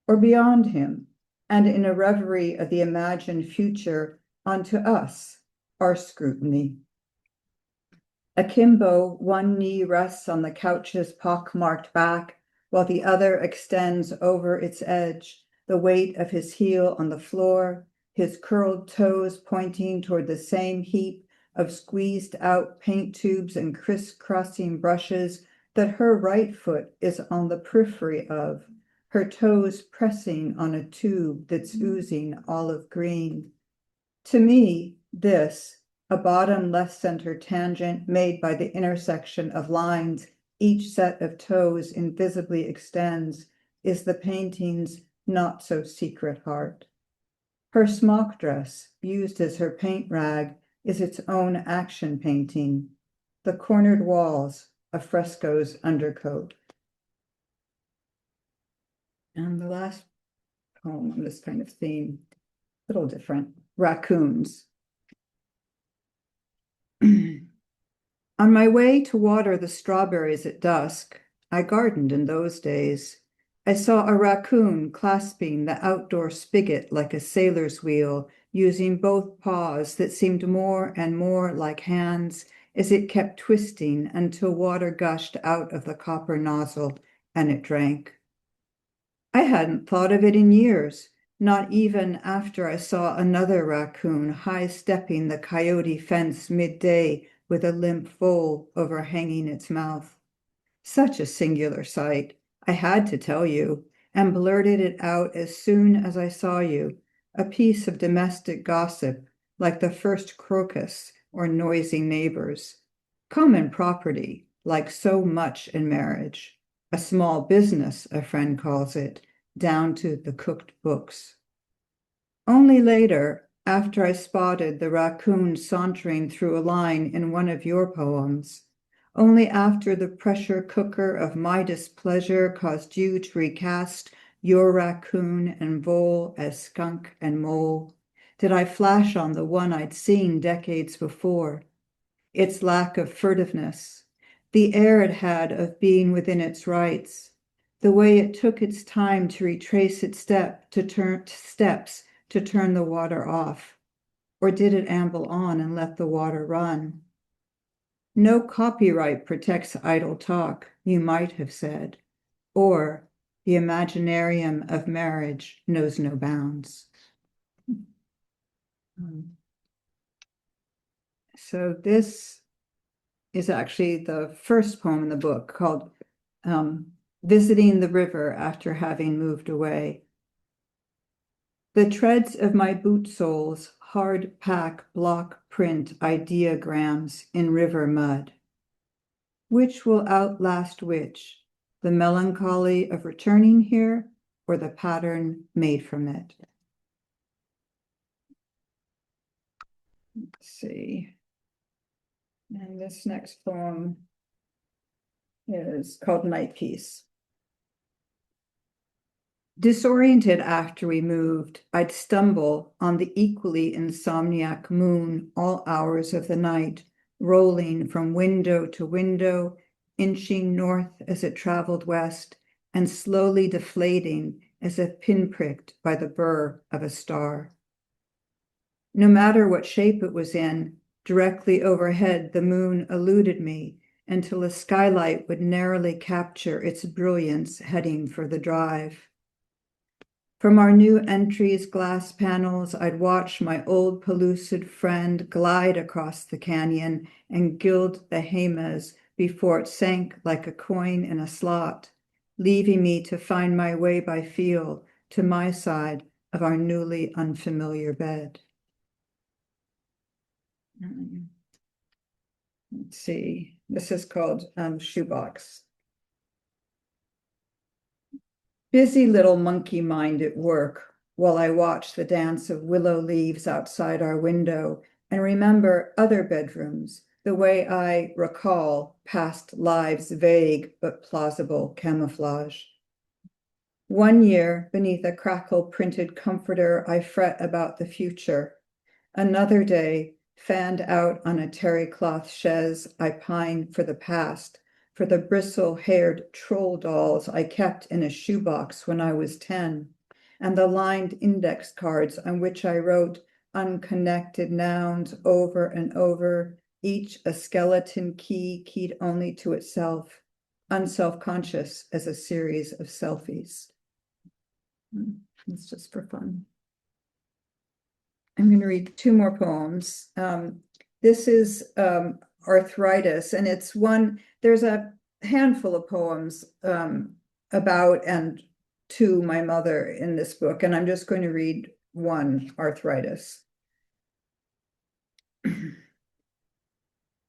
or beyond him, and in a reverie of the imagined future onto us, our scrutiny. Akimbo, one knee rests on the couch's pock-marked back, while the other extends over its edge, the weight of his heel on the floor, his curled toes pointing toward the same heap of squeezed out paint tubes and crisscrossing brushes that her right foot is on the periphery of, her toes pressing on a tube that's oozing olive green. To me, this, a bottom left center tangent made by the intersection of lines each set of toes invisibly extends, is the painting's not so secret heart. Her smock dress, used as her paint rag, is its own action painting. The cornered walls, a fresco's undercoat. And the last poem on this kind of theme, a little different, raccoons. On my way to water the strawberries at dusk, I gardened in those days. I saw a raccoon clasping the outdoor spigot like a sailor's wheel, using both paws that seemed more and more like hands as it kept twisting until water gushed out of the copper nozzle and it drank. I hadn't thought of it in years, not even after I saw another raccoon high-stepping the coyote fence midday with a limp foal overhanging its mouth. Such a singular sight. I had to tell you, and blurted it out as soon as I saw you, a piece of domestic gossip, like the first crocus or noisy neighbors. Common property, like so much in marriage. A small business, a friend calls it, down to the cooked books. Only later, after I spotted the raccoon sauntering through a line in one of your poems, only after the pressure cooker of my displeasure caused you to recast your raccoon and vole as skunk and mole, did I flash on the one I'd seen decades before. Its lack of furtiveness, the air it had of being within its rights, the way it took its time to retrace its steps to turn the water off, or did it amble on and let the water run? No copyright protects idle talk, you might have said, or the imaginarium of marriage knows no bounds. So this is actually the first poem in the book, called Visiting the River After Having Moved Away. The treads of my boot soles hard pack block print ideograms in river mud. Which will outlast which? The melancholy of returning here, or the pattern made from it? Let's see. And this next poem is called Night Piece. Disoriented after we moved, I'd stumble on the equally insomniac moon all hours of the night, rolling from window to window, inching north as it traveled west, and slowly deflating as if pinpricked by the burr of a star. No matter what shape it was in, directly overhead the moon eluded me until a skylight would narrowly capture its brilliance heading for the drive. From our new entry's glass panels, I'd watch my old pellucid friend glide across the canyon and gild the Jemez before it sank like a coin in a slot, leaving me to find my way by feel to my side of our newly unfamiliar bed. Let's see, this is called Shoebox. Busy little monkey mind at work while I watch the dance of willow leaves outside our window and remember other bedrooms, the way I recall past lives' vague but plausible camouflage. One year, beneath a crackle-printed comforter, I fret about the future. Another day, fanned out on a terry cloth chaise, I pine for the past, for the bristle-haired troll dolls I kept in a shoebox when I was 10, and the lined index cards on which I wrote unconnected nouns over and over, each a skeleton key keyed only to itself, unself-conscious as a series of selfies. It's just for fun. I'm going to read two more poems. This is arthritis, and there's a handful of poems about and to my mother in this book, and I'm just going to read one, arthritis.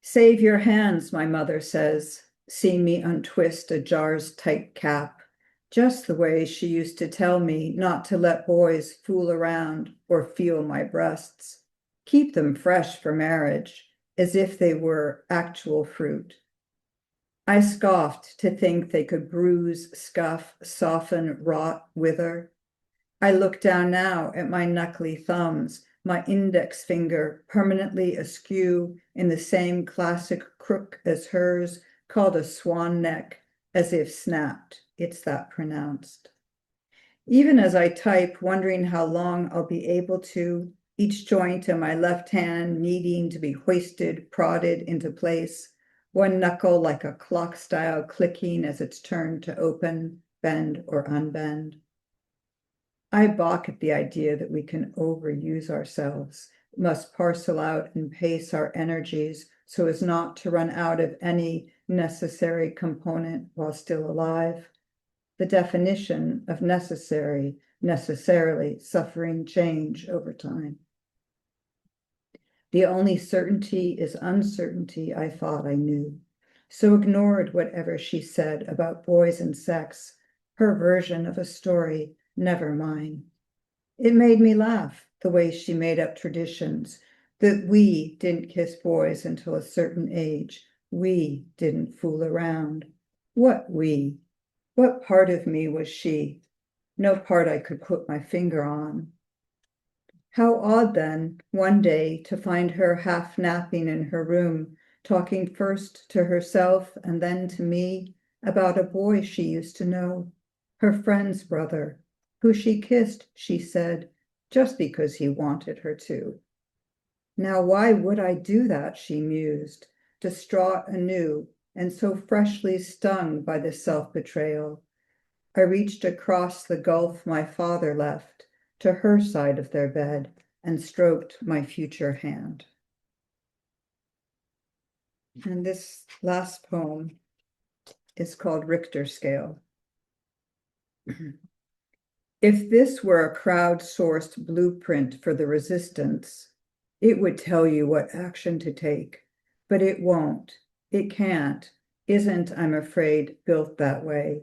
Save your hands, my mother says, seeing me untwist a jar's tight cap, just the way she used to tell me not to let boys fool around or feel my breasts. Keep them fresh for marriage, as if they were actual fruit. I scoffed to think they could bruise, scuff, soften, rot, wither. I look down now at my knuckly thumbs, my index finger permanently askew in the same classic crook as hers, called a swan neck, as if snapped. It's that pronounced. Even as I type, wondering how long I'll be able to, each joint in my left hand needing to be hoisted, prodded into place, one knuckle like a clock style clicking as it's turned to open, bend, or unbend. I balk at the idea that we can overuse ourselves, must parcel out and pace our energies so as not to run out of any necessary component while still alive. The definition of necessary, necessarily suffering change over time. The only certainty is uncertainty I thought I knew, so ignored whatever she said about boys and sex, her version of a story, never mine. It made me laugh, the way she made up traditions, that we didn't kiss boys until a certain age, we didn't fool around. What we? What part of me was she? No part I could put my finger on. How odd then, one day, to find her half napping in her room, talking first to herself and then to me about a boy she used to know, her friend's brother, who she kissed, she said, just because he wanted her to. Now, why would I do that, she mused, distraught anew and so freshly stung by the self-betrayal. I reached across the gulf my father left to her side of their bed and stroked my future hand. And this last poem is called Richter Scale. If this were a crowd-sourced blueprint for the resistance, it would tell you what action to take, but it won't, it can't, isn't, I'm afraid, built that way.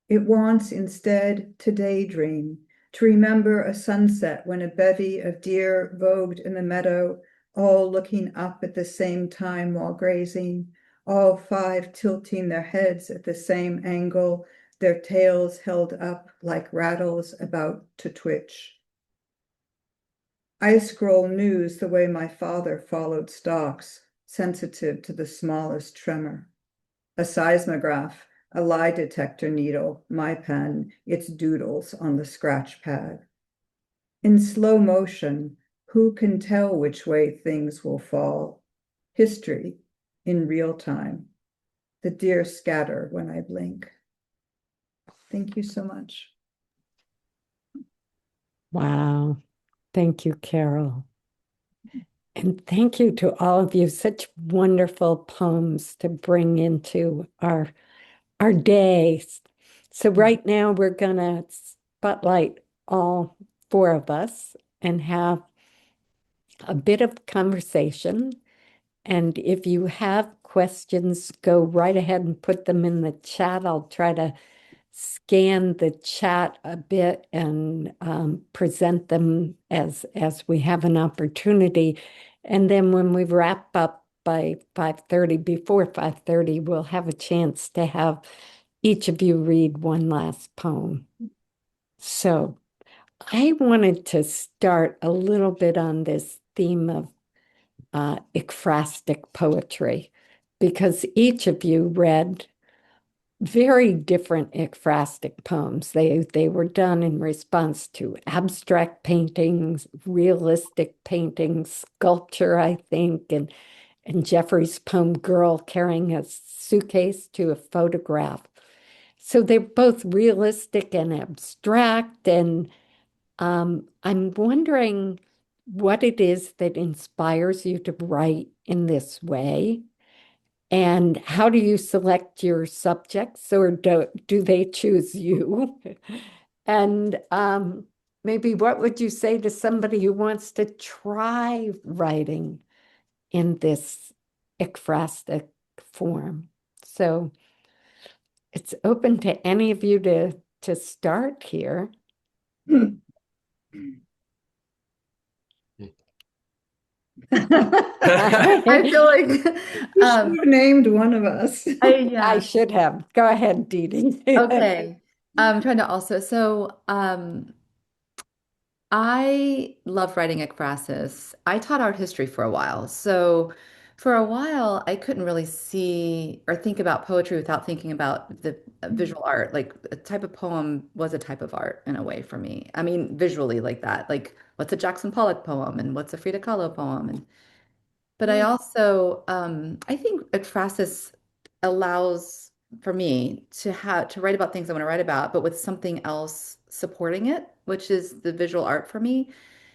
It wants instead to daydream, to remember a sunset when a bevy of deer vogued in the meadow, all looking up at the same time while grazing, all five tilting their heads at the same angle, their tails held up like rattles about to twitch. I scroll news the way my father followed stalks, sensitive to the smallest tremor. A seismograph, a lie detector needle, my pen, its doodles on the scratch pad. In slow motion, who can tell which way things will fall? History, in real time. The deer scatter when I blink. Thank you so much. Wow. Thank you, Carol. And thank you to all of you. Such wonderful poems to bring into our days. So right now we're gonna spotlight all four of us and have a bit of conversation. And if you have questions, go right ahead and put them in the chat. I'll try to scan the chat a bit and present them as we have an opportunity. And then when we wrap up by 5:30, before 5:30, we'll have a chance to have each of you read one last poem. So I wanted to start a little bit on this theme of ekphrastic poetry, because each of you read very different ekphrastic poems. They were done in response to abstract paintings, realistic paintings, sculpture, I think, and Jeffrey's poem Girl Carrying a Suitcase to a Photograph. So they're both realistic and abstract, and I'm wondering what it is that inspires you to write in this way. And how do you select your subjects, or do they choose you? And maybe what would you say to somebody who wants to try writing in this ekphrastic form? So it's open to any of you to start here. I feel like You should have named one of us. I yeah. should have. Go ahead, Didi. Okay. I'm trying to also, so I love writing ekphrasis. I taught art history for a while. So for a while, I couldn't really see or think about poetry without thinking about the visual art. Like a type of poem was a type of art in a way for me. I mean, visually like that. Like what's a Jackson Pollock poem and what's a Frida Kahlo poem? And but I also, I think ekphrasis allows for me to write about things I want to write about, but with something else supporting it, which is the visual art for me.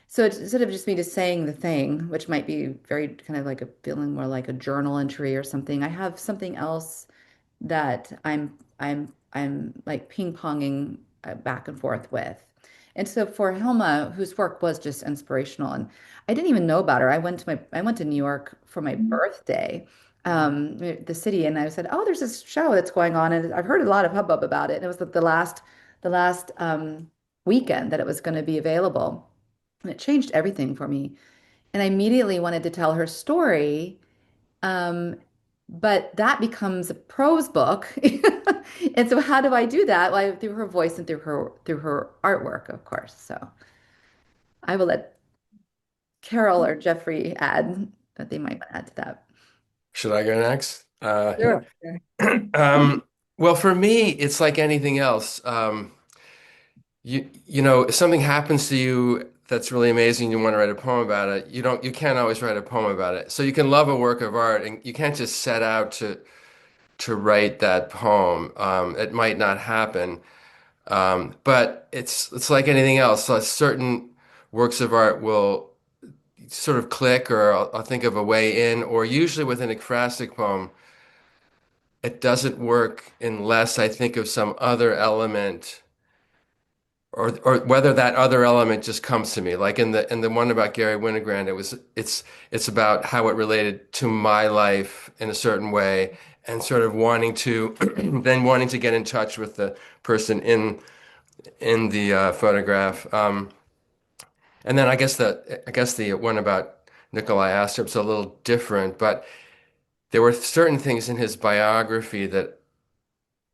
So it's, instead of just me just saying the thing, which might be very kind of like a feeling more like a journal entry or something, I have something else that I'm like ping-ponging back and forth with. And so for Hilma, whose work was just inspirational, and I didn't even know about her. I went to New York for my birthday, the city, and I said, "Oh, there's this show that's going on, and I've heard a lot of hubbub about it." And it was the last weekend that it was going to be available, and it changed everything for me. And I immediately wanted to tell her story. Um, but that becomes a prose book. And so how do I do that? Well, through her voice and through her artwork, of course. So I will let Carol or Jeffrey add that they might want to add to that. Should I go next? Sure. Well, for me, it's like anything else. You know, if something happens to you that's really amazing, you want to write a poem about it. You can't always write a poem about it. So you can love a work of art, and you can't just set out to write that poem. It might not happen, but it's like anything else. So certain works of art will sort of click, or I'll think of a way in, or usually with an ekphrastic poem, it doesn't work unless I think of some other element, or whether that other element just comes to me. Like in the one about Gary Winogrand, it's about how it related to my life in a certain way, and sort of wanting to then wanting to get in touch with the person in the photograph. And then I guess the one about Nikolai Astrup's a little different, but there were certain things in his biography that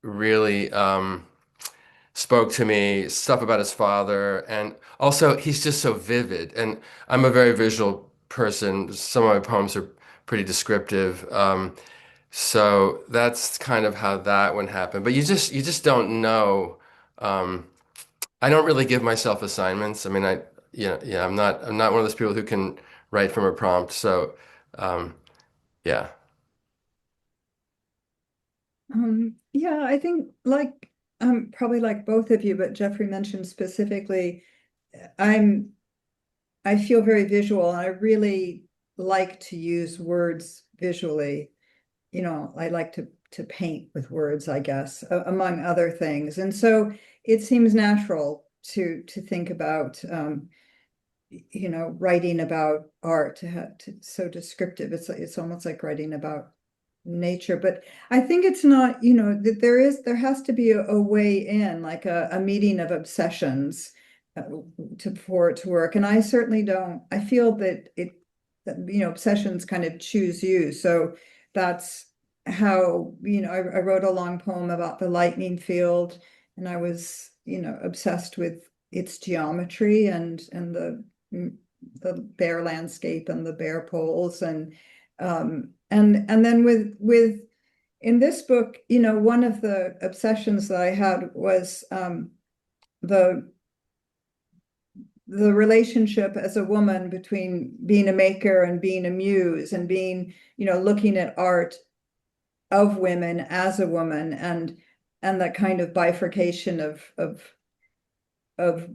really spoke to me, stuff about his father, and also he's just so vivid. And I'm a very visual person. Some of my poems are pretty descriptive. So that's kind of how that one happened. But you just don't know. Um, I don't really give myself assignments. I mean, yeah, I'm not one of those people who can write from a prompt. So, um, yeah. Yeah, I think like probably like both of you, but Jeffrey mentioned specifically, I'm I feel very visual and I really like to use words visually. You know, I like to paint with words, I guess, among other things. And so it seems natural to think about writing about art so descriptive. It's almost like writing about nature. But I think it's not, that there has to be a way in, like a meeting of obsessions uh, for it to work. And I certainly don't. I feel that obsessions kind of choose you. So that's how, I wrote a long poem about the lightning field, and I was, obsessed with its geometry and the bare landscape and the bare poles and then with in this book, one of the obsessions that I had was the the relationship as a woman between being a maker and being a muse and being, looking at art of women as a woman and that kind of bifurcation of of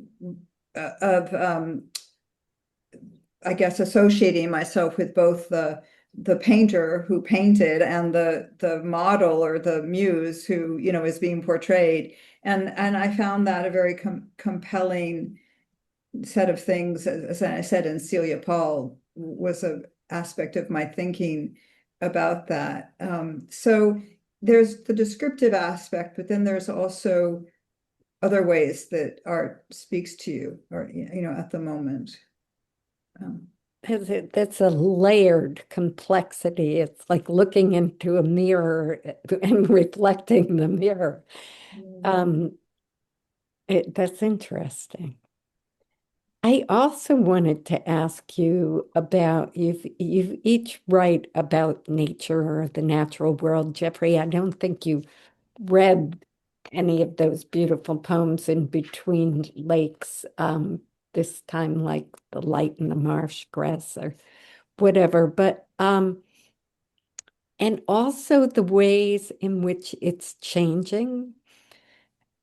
I guess, associating myself with both the painter who painted and the model or the muse who, is being portrayed. And I found that a very compelling set of things, as I said, and Celia Paul was an aspect of my thinking about that. So there's the descriptive aspect, but then there's also other ways that art speaks to you, or at the moment. Um, That's a layered complexity. It's like looking into a mirror and reflecting the mirror. Um, that's interesting. I also wanted to ask you about you've each write about nature or the natural world. Jeffrey, I don't think you read any of those beautiful poems in Between Lakes, this time, like The Light in the Marsh Grass or whatever, but and also the ways in which it's changing.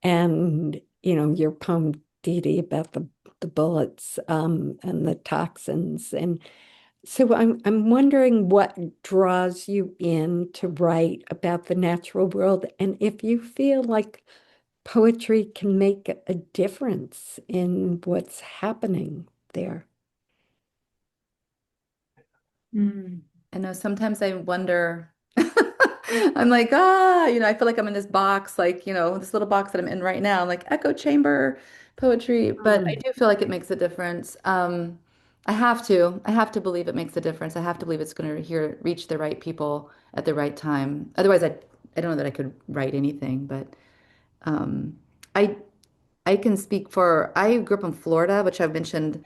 And your poem, Didi, about the bullets and the toxins. And so I'm wondering what draws you in to write about the natural world, and if you feel like poetry can make a difference in what's happening there. mm, I know sometimes I wonder, I'm like, I feel like I'm in this box, like, this little box that I'm in right now, like echo chamber poetry, but I Mm. do feel like it makes a difference. I have to believe it makes a difference. I have to believe it's going to reach the right people at the right time. Otherwise, I don't know that I could write anything, but um, I I can speak for, I grew up in Florida, which I've mentioned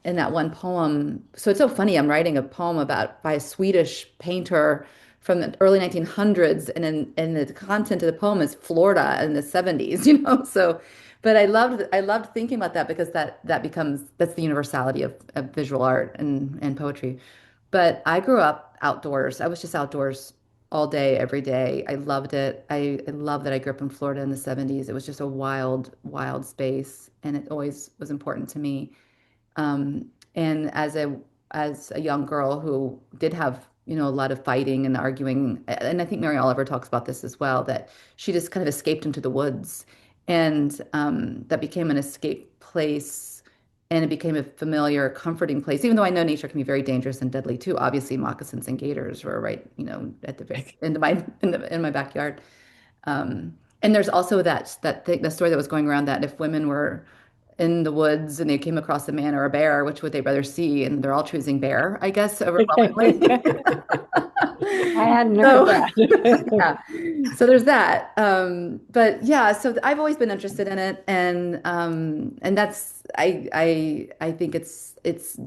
in that one poem. So it's so funny. I'm writing a poem by a Swedish painter from the early 1900s, and the content of the poem is Florida in the 70s, So, but I loved thinking about that because that's the universality of visual art and poetry. But I grew up outdoors. I was just outdoors all day, every day. I loved it. I love that I grew up in Florida in the 70s. It was just a wild, wild space, and it always was important to me. And as a young girl who did have, a lot of fighting and arguing, and I think Mary Oliver talks about this as well, that she just kind of escaped into the woods, and that became an escape place, and it became a familiar, comforting place. Even though I know nature can be very dangerous and deadly too. Obviously, moccasins and gators were right, at the end of my in my backyard. And there's also the story that was going around that if women were in the woods and they came across a man or a bear, which would they rather see? And they're all choosing bear, I guess, overwhelmingly. I hadn't heard So, that. yeah. So there's that. But yeah, so I've always been interested in it, and that's I think it's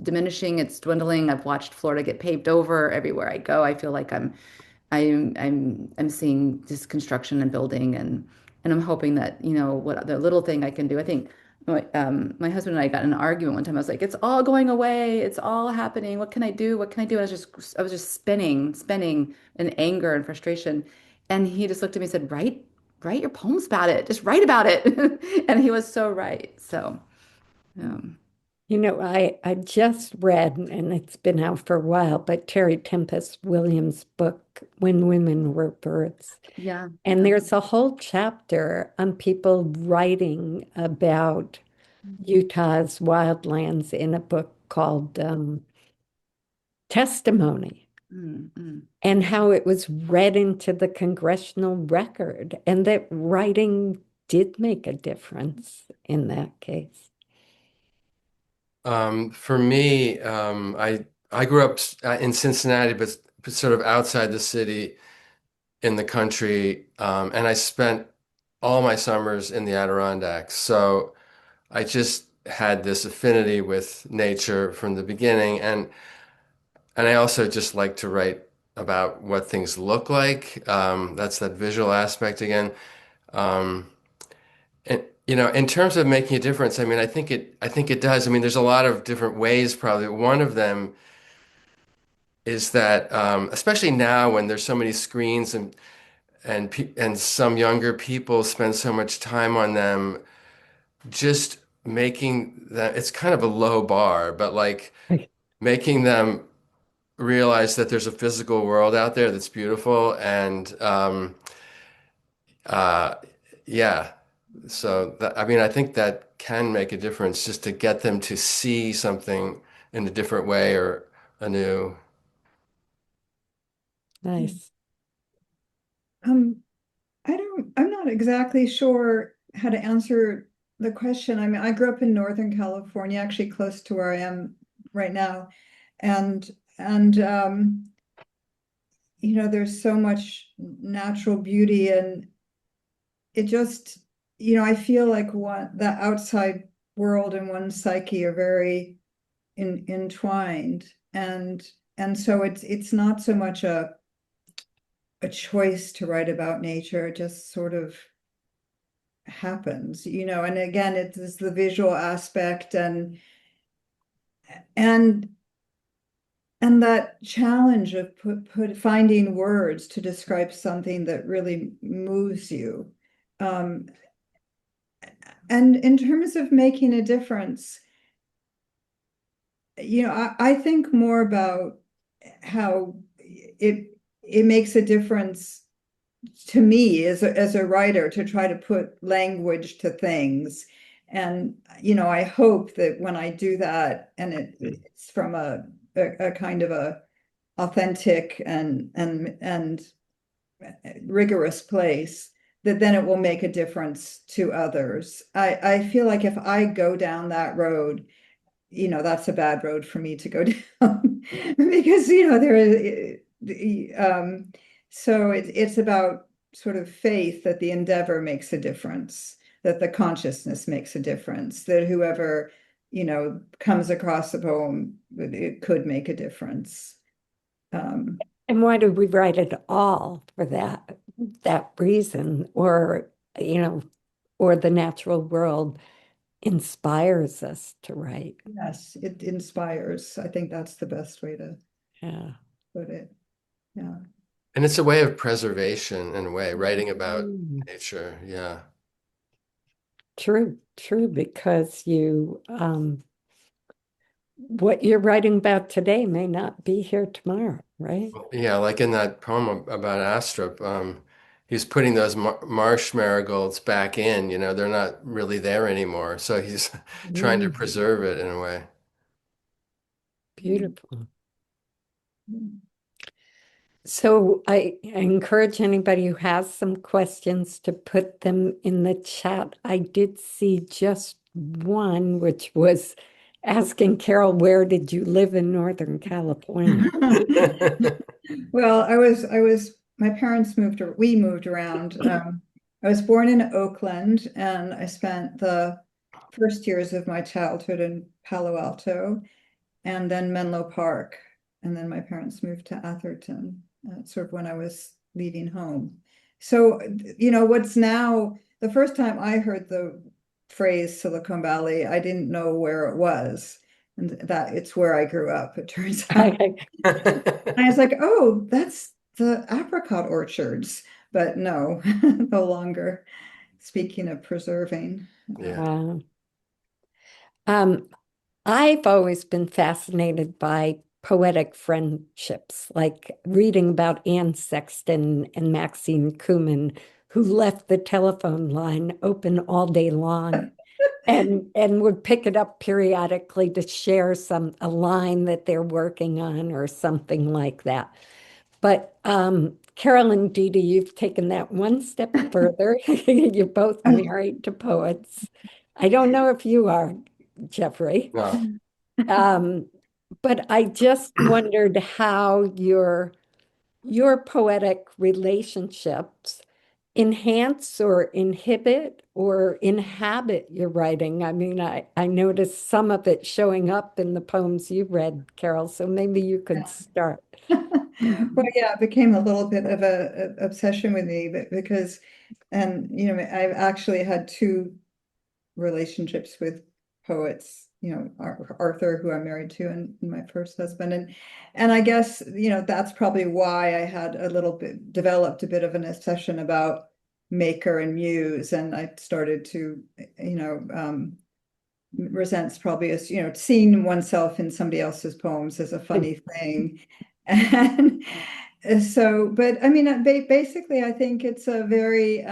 diminishing, it's dwindling. I've watched Florida get paved over everywhere I go. I feel like I'm seeing just construction and building, and I'm hoping that, what the little thing I can do. I think my husband and I got in an argument one time. I was like, it's all going away. It's all happening. What can I do? What can I do? I was just spinning in anger and frustration. And he just looked at me and said, write your poems about it. Just write about it. And he was so right. So, um, I just read, and it's been out for a while, but Terry Tempest Williams' book, When Women Were Birds. yeah. And there's a whole chapter on people writing about Utah's wildlands in a book called Testimony, Mm, mm. and how it was read into the congressional record, and that writing did make a difference in that case. For me, I grew up in Cincinnati, but sort of outside the city in the country, and I spent all my summers in the Adirondacks. So I just had this affinity with nature from the beginning, and I also just like to write about what things look like. That's that visual aspect again. Um, and in terms of making a difference, I mean, I think it does. I mean, there's a lot of different ways, probably. One of them is that, especially now when there's so many screens and some younger people spend so much time on them, just making that it's kind of a low bar, but like Right. making them realize that there's a physical world out there that's beautiful and uh, yeah. So that, I mean, I think that can make a difference just to get them to see something in a different way or anew. Nice. Um, I'm not exactly sure how to answer the question. I mean, I grew up in Northern California, actually close to where I am right now. And and there's so much natural beauty, and it just, I feel like the outside world and one's psyche are very entwined. And so it's not so much a choice to write about nature, it just sort of happens, and again, it's the visual aspect and and that challenge of finding words to describe something that really moves you. Um, and in terms of making a difference, I think more about how it makes a difference to me as a writer to try to put language to things. And, I hope that when I do that, and it's from a kind of a authentic and rigorous place, that then it will make a difference to others. I feel like if I go down that road, that's a bad road for me to go down because, there is, so it's about sort of faith that the endeavor makes a difference, that the consciousness makes a difference, that whoever, comes across a poem, it could make a difference. And why do we write at all for that reason? Or, or the natural world inspires us to write. Yes, it inspires. I think that's the best way to Yeah. put it. Yeah. And it's a way of preservation in a way, writing about Mm. nature. Yeah. True, true, because what you're writing about today may not be here tomorrow, right? Yeah, like in that poem about Astrup, he's putting those marsh marigolds back in, they're not really there anymore. So he's trying to Mm, preserve it in a way. beautiful. Mm. So I encourage anybody who has some questions to put them in the chat. I did see just one, which was asking Carol, where did you live in Northern California? Well, my parents we moved around. I was born in Oakland, and I spent the first years of my childhood in Palo Alto and then Menlo Park. And then my parents moved to Atherton, sort of when I was leaving home. So, what's now the first time I heard the phrase Silicon Valley, I didn't know where it was, and that it's where I grew up, it turns out. I was like, oh, that's the apricot orchards, but no, no longer. Speaking of preserving. Yeah. Uh, um, I've always been fascinated by poetic friendships, like reading about Anne Sexton and Maxine Kumin, who left the telephone line open all day long and would pick it up periodically to share a line that they're working on or something like that. But Carol and Didi, you've taken that one step further. You're both married to poets. I don't know if you are, Jeffrey. No. Um, but I just wondered how your poetic relationships enhance or inhibit or inhabit your writing. I mean, I noticed some of it showing up in the poems you read, Carol, so maybe you could start. Well, yeah, it became a little bit of a obsession with me, but because, and I've actually had two relationships with poets, Arthur, who I'm married to, and my first husband, and I guess that's probably why I had developed a bit of an obsession about maker and muse, and I started to resents probably as, seeing oneself in somebody else's poems is a funny thing. And so, but I mean, basically, I think it's a very,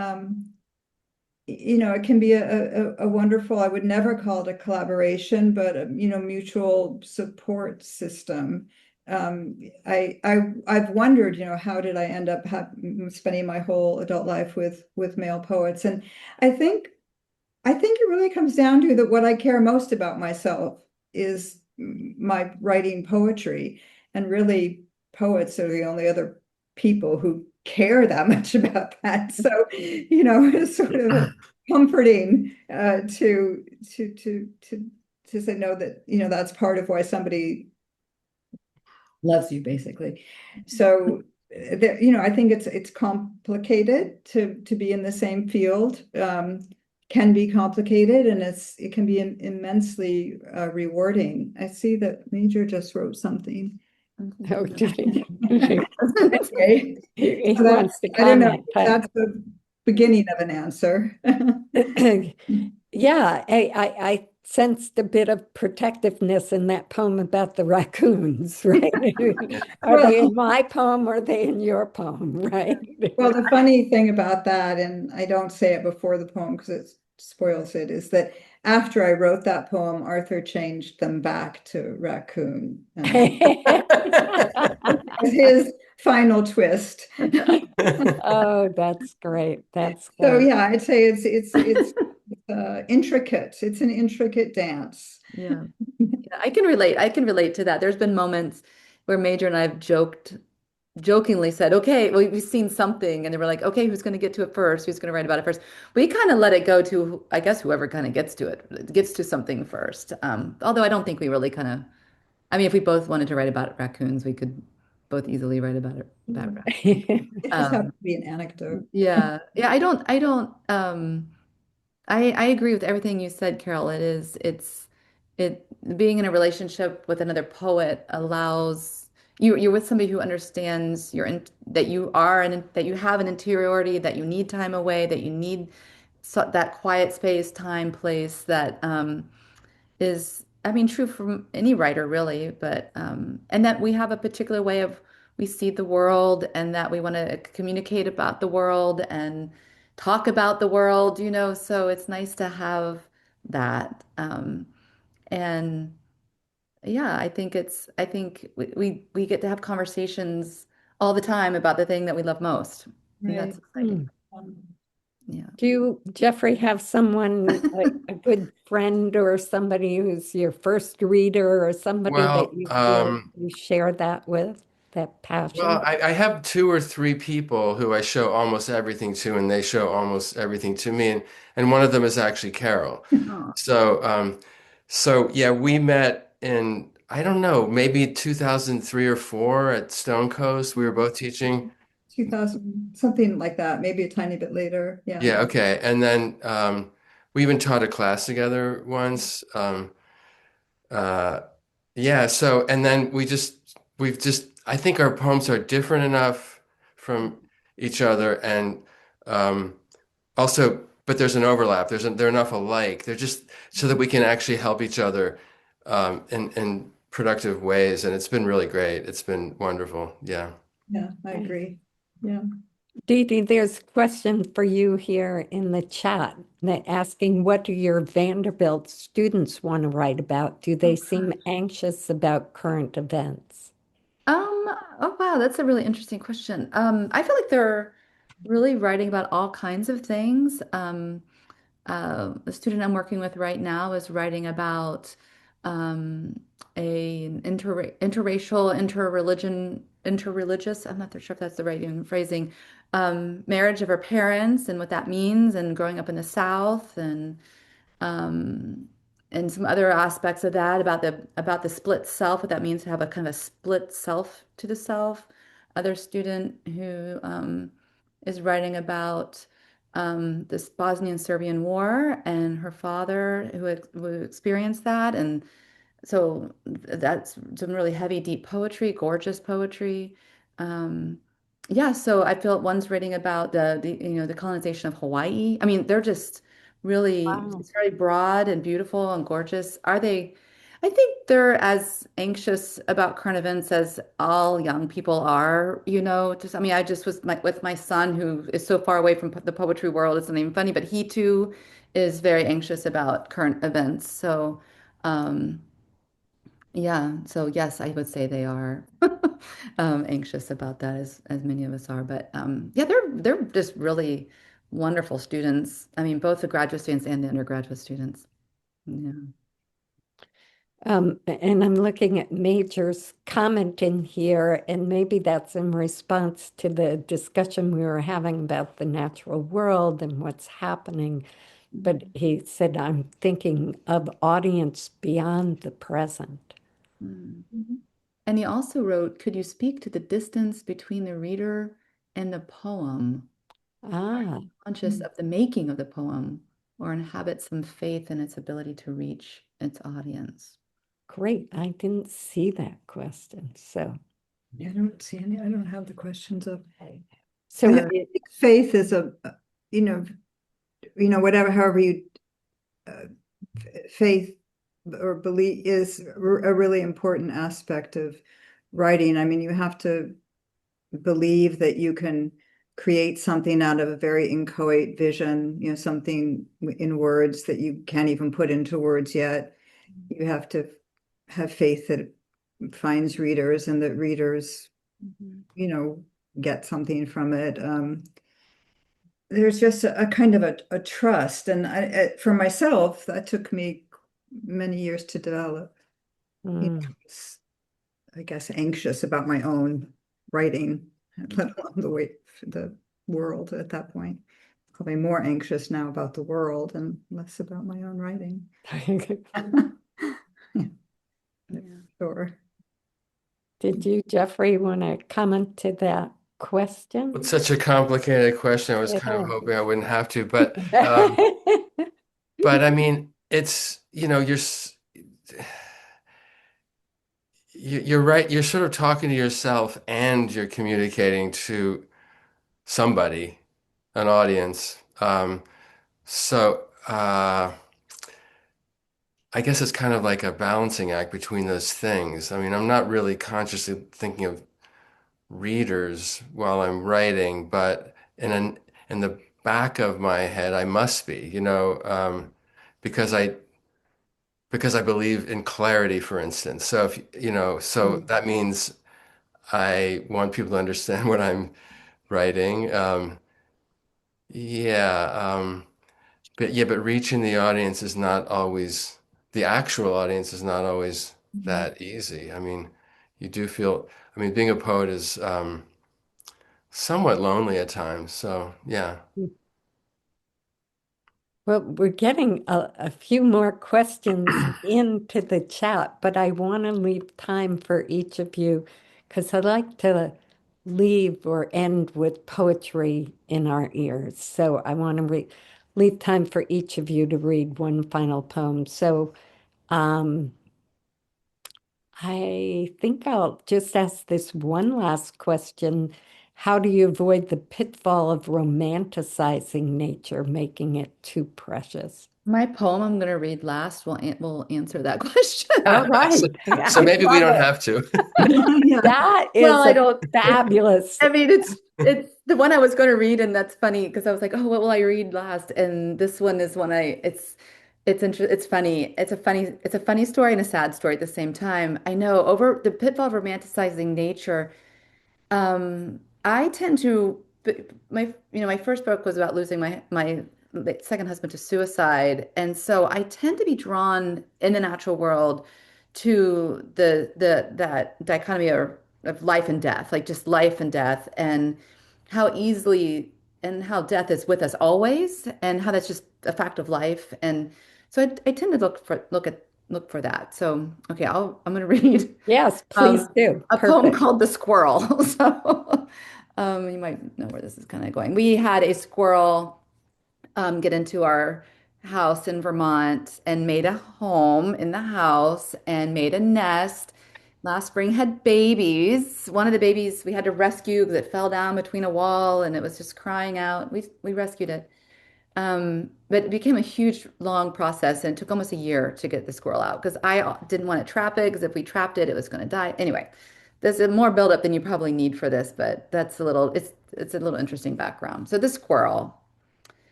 it can be a wonderful, I would never call it a collaboration, but mutual support system. I've wondered, how did I end up spending my whole adult life with male poets? And I think it really comes down to that what I care most about myself is my writing poetry, and really poets are the only other people who care that much about that. So, it's sort of comforting to say no, that that's part of why somebody loves you, basically. So I think it's complicated to be in the same field. Can be complicated, and it can be immensely rewarding. I see that Major just wrote something. Oh, did he? Okay. He So wants to I don't know comment, if that's the beginning of an answer. Yeah, I sensed a bit of protectiveness in that poem about the raccoons, right? Are Well, they in my poem or are they in your poem, right? well, the funny thing about that, and I don't say it before the poem because it spoils it, is that after I wrote that poem, Arthur changed them back to raccoon, and his final twist. Oh, that's great. That's So great. yeah, I'd say it's intricate. It's an intricate dance. Yeah. Yeah, I can relate. I can relate to that. There's been moments where Major and I have jokingly said, okay, well, we've seen something, and they were like, okay, who's going to get to it first? Who's going to write about it first? We kind of let it go to, I guess, whoever kind of gets to it, gets to something first. Although I don't think we really kind of, I mean, if we both wanted to write about raccoons, we could both easily write about it, about raccoons. It just happens to be an anecdote. Yeah. Yeah, I agree with everything you said, Carol. It being in a relationship with another poet allows you're with somebody who understands that you are and that you have an interiority, that you need time away, that you need that quiet space, time, place that is, I mean, true for any writer, really, but and that we have a particular way of we see the world, and that we want to communicate about the world and talk about the world, so it's nice to have that. And yeah, I think we get to have conversations all the time about the thing that we love most. And Right. that's exciting. Um, Yeah. Do you, Jeffrey, have someone, a good friend or somebody who's your first reader or somebody that Well, you feel you share that with, that well, passion? I have two or three people who I show almost everything to, and they show almost everything to me, and one of them is actually Carol. Oh, So, so yeah, we met in, I don't know, maybe 2003 or four at Stone Coast. We were both teaching. 2000, something like that, maybe a tiny bit later. Yeah. Yeah, okay. And then we even taught a class together once. Uh, yeah, so and then I think our poems are different enough from each other, and um, also, but there's an overlap. They're enough alike. They're just so that we can actually help each other in productive ways, and it's been really great. It's been wonderful. Yeah. Yeah, I agree. Yeah. Didi, there's a question for you here in the chat that asking, what do your Vanderbilt students want to write about? Do they seem anxious about current events? oh wow, that's a really interesting question. I feel like they're really writing about all kinds of things. The student I'm working with right now is writing about um, interracial, interreligious, I'm not sure if that's the right even phrasing, marriage of her parents and what that means, and growing up in the South, um, and some other aspects of that about the split self, what that means to have a kind of a split self to the self. Other student who is writing about this Bosnian Serbian war and her father who experienced that, and so that's some really heavy, deep poetry, gorgeous poetry. Um, yeah, so I feel one's writing about the colonization of Hawaii. I mean, they're just really Wow. it's very broad and beautiful and gorgeous. Are they? I think they're as anxious about current events as all young people are, just I mean, I just was with my son who is so far away from the poetry world, it's not even funny, but he too is very anxious about current events. So, um, yeah, so yes, I would say they are anxious about that as many of us are. But yeah, they're just really wonderful students. I mean, both the graduate students and the undergraduate students. Yeah. And I'm looking at Major's comment in here, and maybe that's in response to the discussion we were having about the natural world and what's happening. But he said, I'm thinking of audience beyond the present. Mm. And he also wrote, could you speak to the distance between the reader and the poem? Ah, Conscious of the making of the poem, or inhabit some faith in its ability to reach its audience? great. I didn't see that question. So, I don't see any, I don't have the questions up. so I think faith is you know, whatever, however you, uh, faith or belief is a really important aspect of writing. I mean, you have to believe that you can create something out of a very inchoate vision, something in words that you can't even put into words yet. You have to have faith that it finds readers and that readers, Mhm. get something from it. There's just a kind of a trust. And for myself, that took me many years to develop. mm, I guess, anxious about my own writing, let alone the world at that point. Probably more anxious now about the world and less about my own writing. Yeah, Yeah. sure. did you, Jeffrey, want to comment to that question? It's such a complicated question. I was It kind of is. hoping I wouldn't have to, but I mean, it's, you're right. You're sort of talking to yourself and you're communicating to somebody, an audience. So I guess it's kind of like a balancing act between those things. I mean, I'm not really consciously thinking of readers while I'm writing, but in the back of my head, I must be, because I believe in clarity, for instance. So if so Mm. that means I want people to understand what I'm writing. Yeah, but reaching the audience is not always the actual audience is not always Mhm. that easy. I mean, you do feel. I mean, being a poet is somewhat lonely at times. So yeah. Well, we're getting a few more questions into the chat, but I want to leave time for each of you because I like to leave or end with poetry in our ears. So I want to leave time for each of you to read one final poem. So um, I think I'll just ask this one last question. How do you avoid the pitfall of romanticizing nature, making it too precious? My poem I'm going to read last will answer that question. All So, right. so I maybe we love don't it. have to. Yeah. That Well, is I a don't. fabulous. I mean, it's the one I was going to read, and that's funny because I was like, oh, what will I read last? And this one is one it's funny. It's a funny story and a sad story at the same time. I know over the pitfall of romanticizing nature. I tend to my first book was about losing my second husband to suicide, and so I tend to be drawn in the natural world to the that dichotomy of life and death, like just life and death, and how easily and how death is with us always, and how that's just a fact of life. And so I tend to look for that. So okay, I'm going to read Yes, please um, do. a poem Perfect. called The Squirrel. So you might know where this is kind of going. We had a squirrel get into our house in Vermont and made a home in the house and made a nest. Last spring had babies. One of the babies we had to rescue because it fell down between a wall and it was just crying out. We rescued it. But it became a huge, long process, and it took almost a year to get the squirrel out because I didn't want to trap it because if we trapped it, it was going to die. Anyway, there's a more buildup than you probably need for this, but that's a little, it's a little interesting background. So the squirrel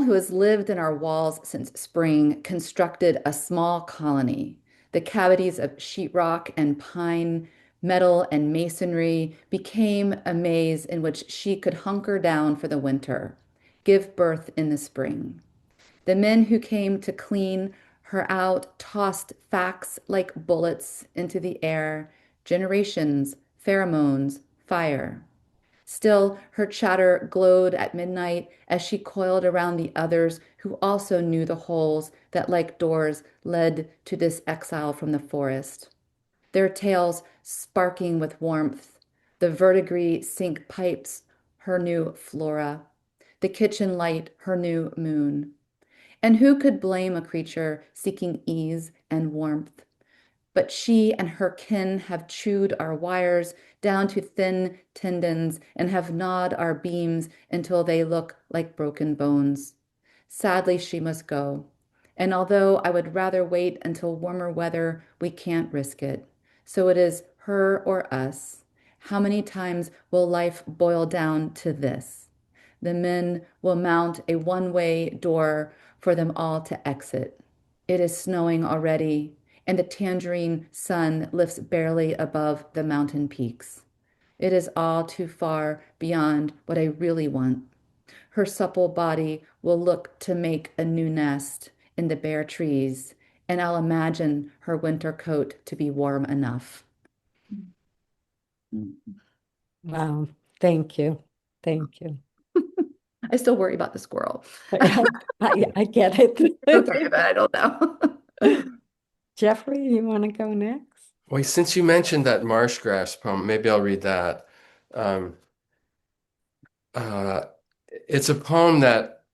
who has lived in our walls since spring constructed a small colony. The cavities of sheetrock and pine, metal and masonry became a maze in which she could hunker down for the winter, give birth in the spring. The men who came to clean her out tossed facts like bullets into the air, generations, pheromones, fire. Still, her chatter glowed at midnight as she coiled around the others who also knew the holes that, like doors, led to this exile from the forest. Their tails sparking with warmth, the verdigris sink pipes, her new flora, the kitchen light, her new moon. And who could blame a creature seeking ease and warmth? But she and her kin have chewed our wires down to thin tendons and have gnawed our beams until they look like broken bones. Sadly, she must go. And although I would rather wait until warmer weather, we can't risk it. So it is her or us. How many times will life boil down to this? The men will mount a one-way door for them all to exit. It is snowing already, and the tangerine sun lifts barely above the mountain peaks. It is all too far beyond what I really want. Her supple body will look to make a new nest in the bare trees, and I'll imagine her winter coat to be warm enough. Wow, thank you. Thank you. I still worry about the squirrel. I get it. So sorry, but I don't know. Jeffrey, you want to go next? Well, since you mentioned that marsh grass poem, maybe I'll read that. Um, uh, it's a poem that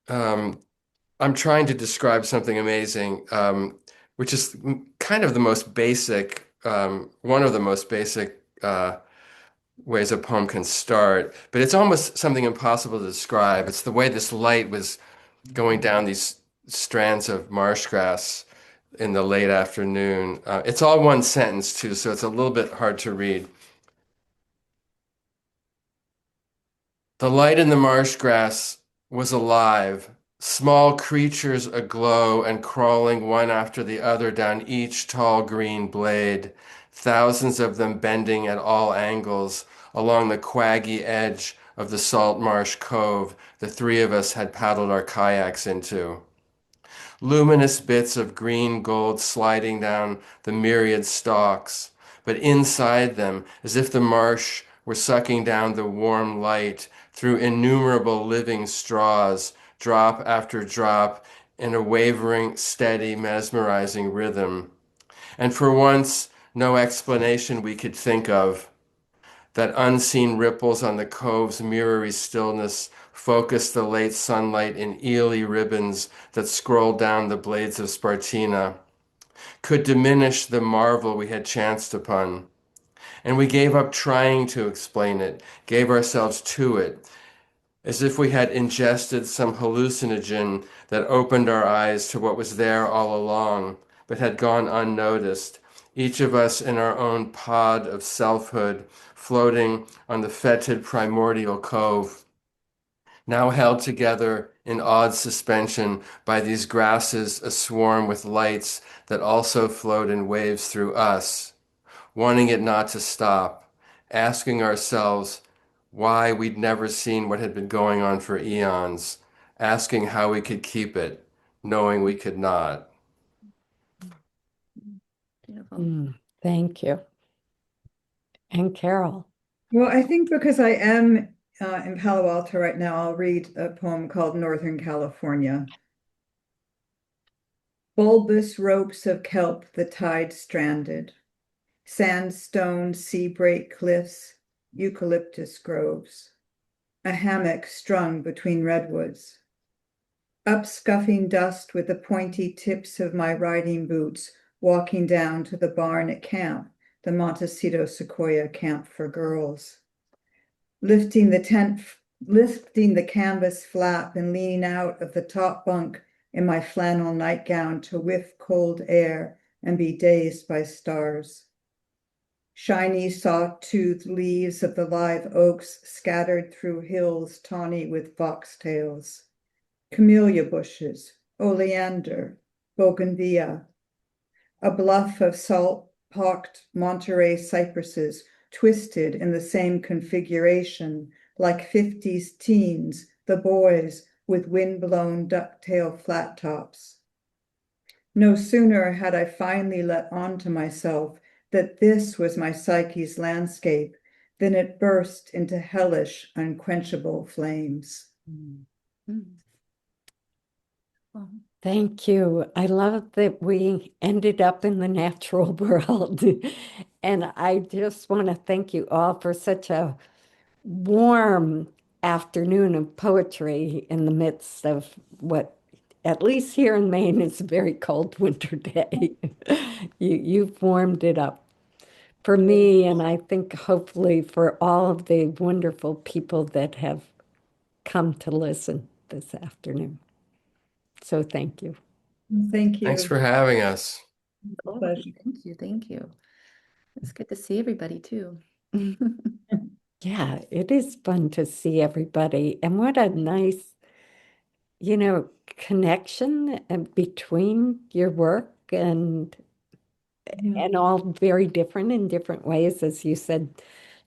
I'm trying to describe something amazing, which is kind of the most basic, one of the most basic ways a poem can start, but it's almost something impossible to describe. It's the way this light was going down these strands of marsh grass in the late afternoon. It's all one sentence too, so it's a little bit hard to read. The light in the marsh grass was alive, small creatures aglow and crawling one after the other down each tall green blade, thousands of them bending at all angles along the quaggy edge of the salt marsh cove the three of us had paddled our kayaks into. Luminous bits of green gold sliding down the myriad stalks, but inside them, as if the marsh were sucking down the warm light through innumerable living straws, drop after drop, in a wavering, steady, mesmerizing rhythm. And for once, no explanation we could think of. That unseen ripples on the cove's mirrory stillness focused the late sunlight in eely ribbons that scrolled down the blades of Spartina, could diminish the marvel we had chanced upon. And we gave up trying to explain it, gave ourselves to it, as if we had ingested some hallucinogen that opened our eyes to what was there all along, but had gone unnoticed, each of us in our own pod of selfhood, floating on the fetid primordial cove, now held together in odd suspension by these grasses aswarm with lights that also float in waves through us, wanting it not to stop, asking ourselves why we'd never seen what had been going on for eons, asking how we could keep it, knowing we could not. Beautiful. Thank you. And Carol. Well, I think because I am in Palo Alto right now, I'll read a poem called Northern California. Bulbous ropes of kelp the tide stranded, sandstone sea break cliffs, eucalyptus groves, a hammock strung between redwoods. Up scuffing dust with the pointy tips of my riding boots, walking down to the barn at camp, the Montecito Sequoia Camp for Girls. Lifting the tent lifting the canvas flap and leaning out of the top bunk in my flannel nightgown to whiff cold air and be dazed by stars. Shiny saw-toothed leaves of the live oaks scattered through hills tawny with foxtails. Camellia bushes, oleander, bougainvillea. A bluff of salt-pocked Monterey cypresses twisted in the same configuration, like 50s teens, the boys with wind-blown ducktail flat tops. No sooner had I finally let on to myself that this was my psyche's landscape than it burst into hellish, unquenchable flames. Well, Thank you. I love that we ended up in the natural world. And I just want to thank you all for such a warm afternoon of poetry in the midst of what, at least here in Maine, is a very cold winter day. You've warmed it up for me, and I think hopefully for all of the wonderful people that have come to listen this afternoon. So thank you. Thank you. Thanks for having us. oh, Pleasure. thank you, thank you. It's good to see everybody too. Yeah, it is fun to see everybody. And what a nice, connection between your work and all very different in different ways, as you said,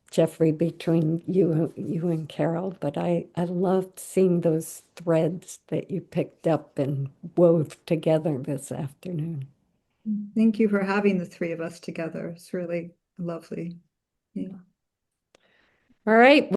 Jeffrey, between you and Carol. But I loved seeing those threads that you picked up and wove together this afternoon. Thank you for having the three of us together. It's really lovely. Yeah. All right.